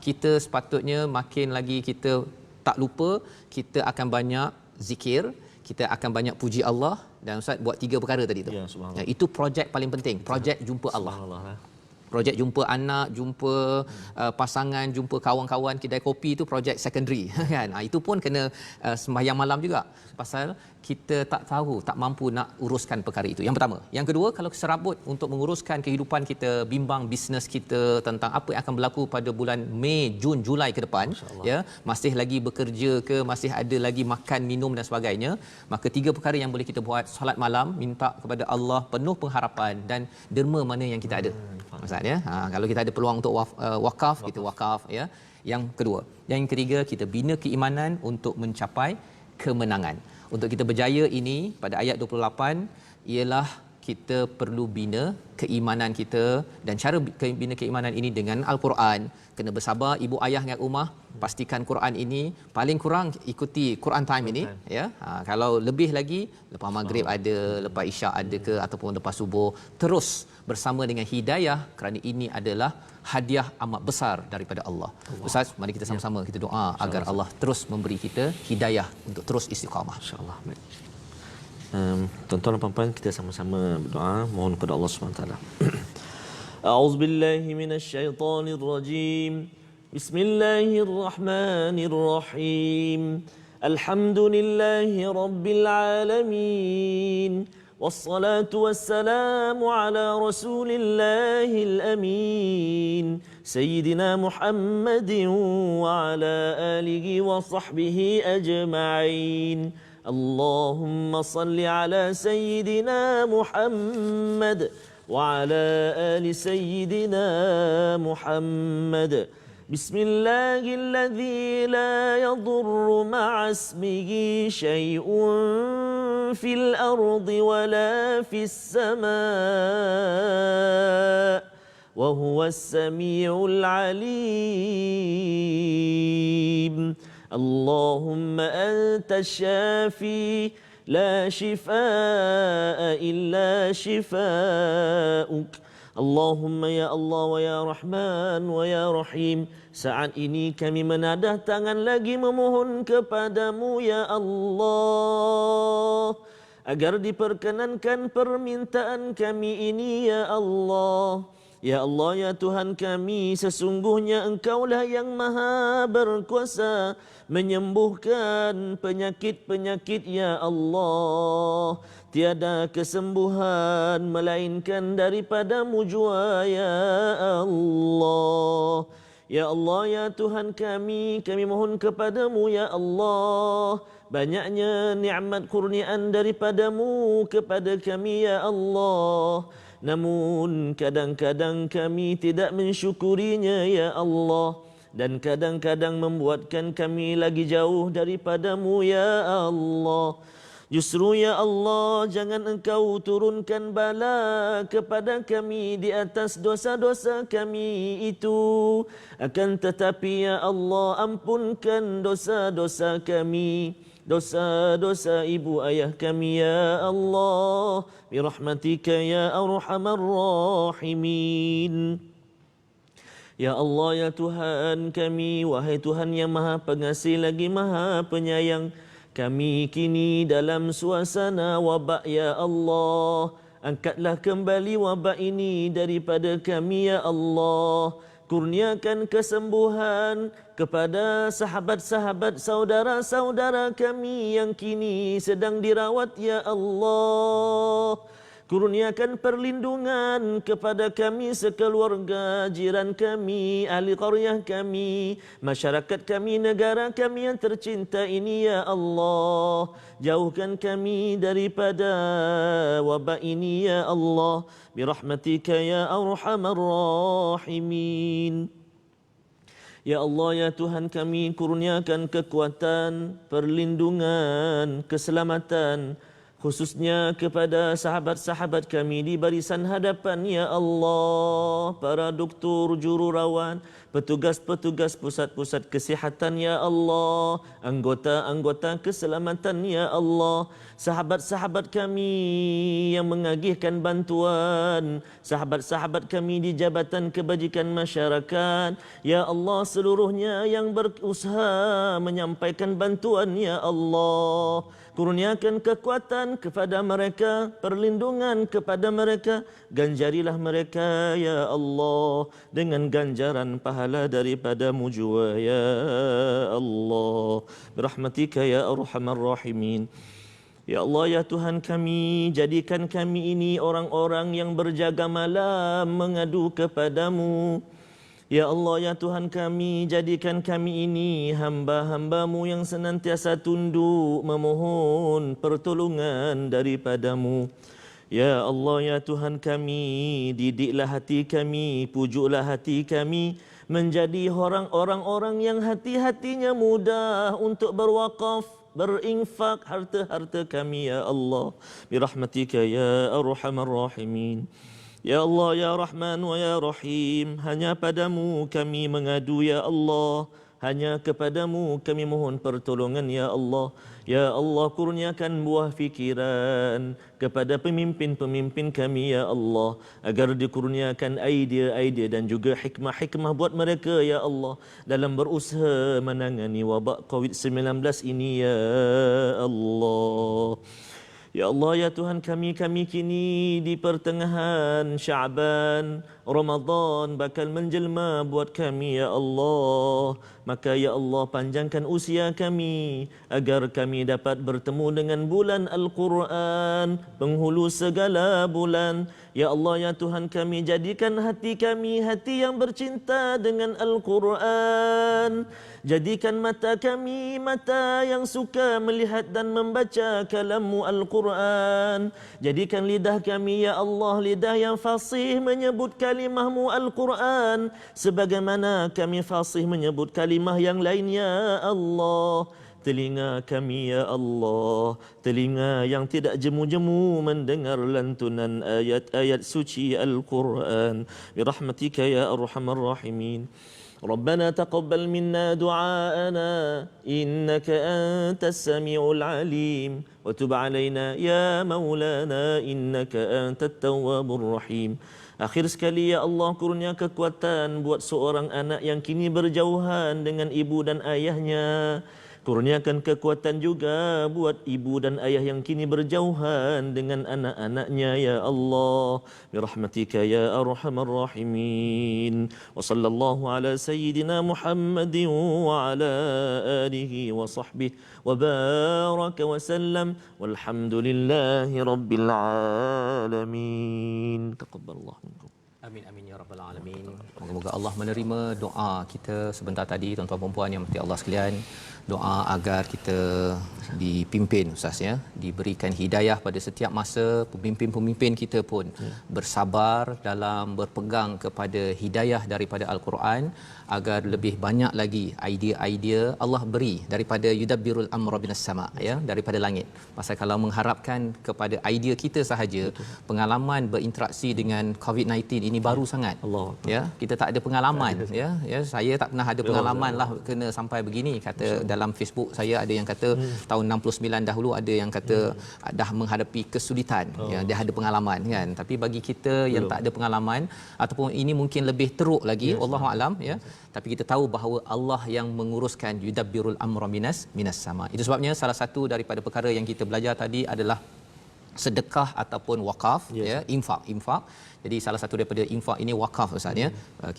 Kita sepatutnya makin lagi kita tak lupa, kita akan banyak zikir, kita akan banyak puji Allah, dan Ustaz buat 3 perkara tadi tu. Ya, itu projek paling penting, projek jumpa Allah. Projek jumpa anak, jumpa pasangan, jumpa kawan-kawan kedai kopi, itu projek secondary kan. Itu pun kena sembahyang malam juga. Pasal kita tak tahu, tak mampu nak uruskan perkara itu. Yang pertama. Yang kedua, kalau serabut untuk menguruskan kehidupan kita, bimbang bisnes kita tentang apa yang akan berlaku pada bulan Mei, Jun, Julai ke depan, ya, masih lagi bekerja ke, masih ada lagi makan, minum dan sebagainya, maka 3 perkara yang boleh kita buat: solat malam, minta kepada Allah penuh pengharapan, dan derma mana yang kita ada. Maksudnya, kalau kita ada peluang untuk wakaf, kita wakaf ya. Yang kedua. Yang ketiga, kita bina keimanan untuk mencapai kemenangan. Untuk kita berjaya ini pada ayat 28 ialah kita perlu bina keimanan kita, dan cara bina keimanan ini dengan Al-Quran. Kena bersabar ibu ayah kat rumah, pastikan Quran ini paling kurang ikuti Quran time ini ya. Kalau lebih lagi lepas maghrib ada, lepas isyak ada ke, ataupun lepas subuh, terus bersama dengan hidayah, kerana ini adalah hadiah amat besar daripada Allah. Ustaz, mari kita sama-sama kita doa agar Allah terus memberi kita hidayah untuk terus istiqamah, insya-Allah. Tuan-tuan dan puan-puan, kita sama-sama berdoa mohon kepada Allah SWT. A'udzubillahi minasyaitonirrajim. Bismillahirrahmanirrahim. Alhamdulillahi rabbil alamin. والصلاة والسلام على رسول الله الأمين سيدنا محمد وعلى آله وصحبه أجمعين اللهم صل على سيدنا محمد وعلى آل سيدنا محمد. بسم الله الذي لا يضر مع اسمه شيء في الأرض ولا في السماء وهو السميع العليم. اللهم أنت الشافي لا شفاء إلا شفاؤك. Allahumma ya Allah wa ya Rahman wa ya Rahim. Saat ini kami menadah tangan lagi memohon kepadamu ya Allah, agar diperkenankan permintaan kami ini ya Allah. Ya Allah, ya Tuhan kami, sesungguhnya Engkaulah yang maha berkuasa menyembuhkan penyakit-penyakit ya Allah. Tiada kesembuhan melainkan daripadamu jua ya Allah. Ya Allah, ya Tuhan kami mohon kepadamu ya Allah, banyaknya nikmat kurniaan daripadamu kepada kami ya Allah. Namun kadang-kadang kami tidak mensyukurinya ya Allah, dan kadang-kadang membuatkan kami lagi jauh daripadamu ya Allah. Justru ya Allah, jangan Engkau turunkan bala kepada kami di atas dosa-dosa kami itu. Akan tetapi ya Allah, ampunkan dosa-dosa kami, dosa-dosa ibu ayah kami ya Allah, birahmatika ya arhamar rahimin. Ya Allah, ya Tuhan kami, wahai Tuhan yang maha pengasih lagi maha penyayang, kami kini dalam suasana wabak ya Allah. Angkatlah kembali wabak ini daripada kami ya Allah. Kurniakan kesembuhan kepada sahabat-sahabat saudara-saudara kami yang kini sedang dirawat ya Allah. Kurniakan perlindungan kepada kami sekeluarga, jiran kami, ahli qaryah kami, masyarakat kami, negara kami yang tercinta ini ya Allah. Jauhkan kami daripada wabak ini ya Allah, birahmatika ya arhamar rahimin. Ya Allah, ya Tuhan kami, kurniakan kekuatan, perlindungan, keselamatan, khususnya kepada sahabat-sahabat kami di barisan hadapan ya Allah, para doktor, jururawat, petugas-petugas pusat-pusat kesihatan ya Allah, anggota-anggota keselamatan ya Allah, sahabat-sahabat kami yang mengagihkan bantuan, sahabat-sahabat kami di Jabatan Kebajikan Masyarakat ya Allah, seluruhnya yang berusaha menyampaikan bantuan ya Allah. Kurniakan kekuatan kepada mereka, perlindungan kepada mereka, ganjarilah mereka ya Allah dengan ganjaran pahala daripadamu jua ya Allah, birahmatika ya arhamar rahimin. Ya Allah, ya Tuhan kami, jadikan kami ini orang-orang yang berjaga malam mengadu kepadamu. Ya Allah, ya Tuhan kami, jadikan kami ini hamba-hamba-Mu yang senantiasa tunduk memohon pertolongan daripadamu. Ya Allah, ya Tuhan kami, didiklah hati kami, pujuklah hati kami menjadi orang-orang yang hati-hatinya mudah untuk berwakaf, berinfak harta-harta kami ya Allah, birahmatika ya arhamar rahimin. Ya Allah, ya Rahman wa ya Rahim, hanya padamu kami mengadu ya Allah, hanya kepadamu kami mohon pertolongan ya Allah. Ya Allah, kurniakan buah fikiran kepada pemimpin-pemimpin kami ya Allah, agar dikurniakan idea-idea dan juga hikmah-hikmah buat mereka ya Allah dalam berusaha menangani wabak COVID-19 ini ya Allah. Ya Allah, ya Tuhan kami kini di pertengahan Syaban, Ramadan bakal menjelma buat kami ya Allah. Maka ya Allah, panjangkan usia kami agar kami dapat bertemu dengan bulan Al-Quran, penghulu segala bulan, Ya Allah, ya Tuhan kami, jadikan hati kami hati yang bercinta dengan Al-Quran. Jadikan mata kami mata yang suka melihat dan membaca kalam-Mu Al-Quran. Jadikan lidah kami, ya Allah, lidah yang fasih menyebut kalimah-Mu Al-Quran, sebagaimana kami fasih menyebut kalimah yang lain, ya Allah. Telinga kami, ya Allah, telinga yang tidak jemu-jemu mendengar lantunan ayat-ayat suci Al-Quran. Birahmatika ya arhamar rahimin. ربنا تقبل منا دعاءنا إنك أنت السميع العليم وتب علينا يا مولانا إنك أنت التواب الرحيم. Akhir sekali, ya Allah, kurnia kekuatan buat seorang anak yang kini berjauhan dengan ibu dan ayahnya. Kurniakan kekuatan juga buat ibu dan ayah yang kini berjauhan dengan anak-anaknya, ya Allah. Birahmatika ya arhamar rahimin. Wa sallallahu ala sayyidina Muhammadin wa ala alihi wa sahbihi wa baraka wa sallam. Walhamdulillahi rabbil alamin. Taqabbalallah minkum. Amin amin ya rabbal alamin. Moga-moga Allah menerima doa kita sebentar tadi, tuan-tuan dan puan yang dirahmati Allah sekalian. Doa agar kita dipimpin, Ustaz, ya, diberikan hidayah pada setiap masa. Pemimpin-pemimpin kita pun bersabar dalam berpegang kepada hidayah daripada Al-Quran, agar lebih banyak lagi idea-idea Allah beri daripada yudabbirul amra binas sama, ya, daripada langit. Pasal kalau mengharapkan kepada idea kita sahaja, pengalaman berinteraksi dengan COVID-19 ini baru sangat. Allah. Ya, kita tak ada pengalaman, ya. Ya, saya tak pernah ada pengalaman lah kena sampai begini. Kata dalam Facebook saya ada yang kata tahun 69 dahulu, ada yang kata dah menghadapi kesulitan. Ya, dia ada pengalaman kan. Tapi bagi kita yang tak ada pengalaman ataupun ini mungkin lebih teruk lagi, wallahu alam, ya. Tapi kita tahu bahawa Allah yang menguruskan yudabbirul amra minas sama. Itu sebabnya salah satu daripada perkara yang kita belajar tadi adalah sedekah ataupun wakaf, ya, infak. Jadi salah satu daripada infak ini wakaf, Ustaz, ya.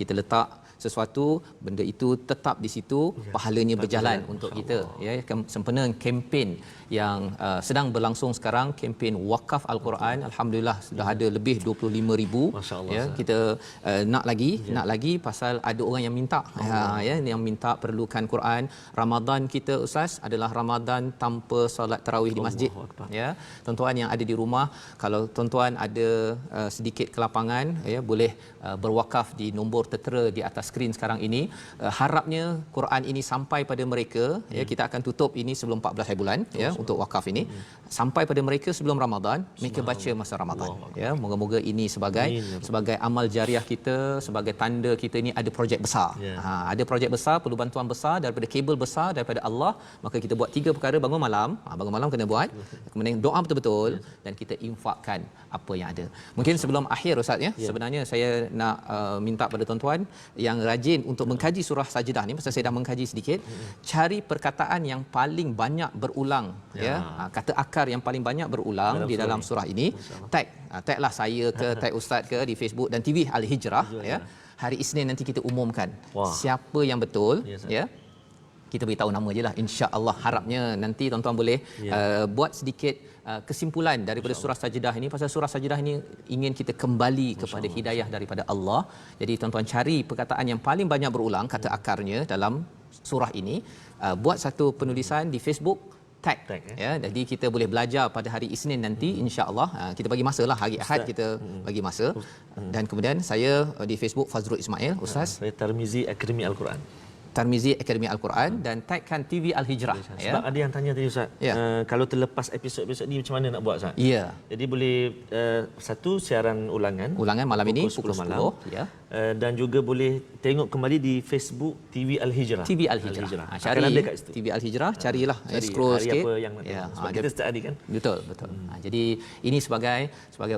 Kita letak sesuatu, benda itu tetap di situ, pahalanya berjalan untuk kita, ya. Sempena kempen yang sedang berlangsung sekarang, kempen wakaf Al-Quran, alhamdulillah sudah ada lebih 25,000, ya. Kita nak lagi pasal ada orang yang minta, ya, yang minta perlukan Quran. Ramadan kita, Ustaz, adalah Ramadan tanpa solat tarawih di masjid, ya. Tuan-tuan yang ada di rumah, kalau tuan-tuan ada sedikit kelapangan, ya, boleh berwakaf di nombor tertera di atas skrin sekarang ini. Harapnya Quran ini sampai pada mereka, ya. Kita akan tutup ini sebelum 14 hari bulan, ya, untuk wakaf ini, sampai pada mereka sebelum Ramadan, mereka baca masa Ramadan, ya. Moga-moga ini sebagai amal jariah kita, sebagai tanda kita ini ada projek besar. Ada projek besar, perlu bantuan besar daripada kabel besar daripada Allah. Maka kita buat 3 perkara: bangun malam kena buat, kemudian doa betul-betul, dan kita infakkan apa yang ada. Mungkin sebelum akhir, Ustaz, ya, sebenarnya saya nak minta pada tuan-tuan yang rajin untuk mengkaji surah Sajdah ni, pasal saya dah mengkaji sedikit, cari perkataan yang paling banyak berulang, ya. Kata akar yang paling banyak berulang di dalam surah ini. Taglah saya ke, tag Ustaz ke di Facebook dan TV Al-Hijrah, ya. Hari Isnin nanti kita umumkan siapa yang betul, ya. Kita beritahu nama je lah, insya-Allah. Harapnya nanti tuan-tuan boleh buat sedikit kesimpulan daripada surah Sajdah ini, pasal surah Sajdah ini ingin kita kembali kepada hidayah daripada Allah. Jadi tuan-tuan cari perkataan yang paling banyak berulang, kata akarnya dalam surah ini, buat satu penulisan di Facebook, tag, ya. Jadi kita boleh belajar pada hari Isnin nanti, insya-Allah. Kita bagi masa lah, hari Ahad kita bagi masa. Dan kemudian saya di Facebook Fazrul Ismail, Ustaz. Saya Tarmizi Akademi Al-Quran. Tarmizi Akademi Al-Quran, dan tagkan TV Al-Hijrah, ya. Sebab ada yang tanya tadi, Ustaz, kalau terlepas episod-episod ni macam mana nak buat, Ustaz? Ya. Jadi boleh satu siaran ulangan malam ini pukul 10 malam, ya. Dan juga boleh tengok kembali di Facebook TV Al-Hijrah. TV Al-Hijrah. Cari ada kat situ. TV Al-Hijrah, carilah, scroll hari sikit. Apa yang nak sebab kita setiap hari kan. Betul. Jadi ini sebagai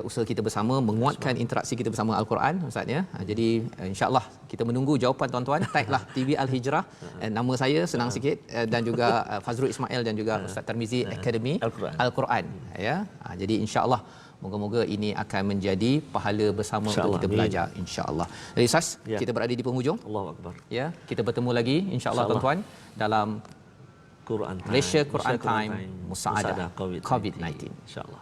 usaha kita bersama menguatkan interaksi kita bersama Al-Quran, Ustaz, ya. Jadi insya-Allah kita menunggu jawapan tuan-tuan. Taglah TV Al-Hijrah, nama saya senang sikit, dan juga Fazrul Ismail dan juga Ustaz Tarmizi Akademi Al-Quran, ya. Jadi insya-Allah moga-moga ini akan menjadi pahala bersama untuk kita belajar, insya-Allah. Jadi Ustaz, kita berada di penghujung. Allahu Akbar. Ya, kita bertemu lagi insya-Allah tuan-tuan dalam Quran Malaysia Quran Time Musaadah COVID-19, COVID-19. insya-Allah.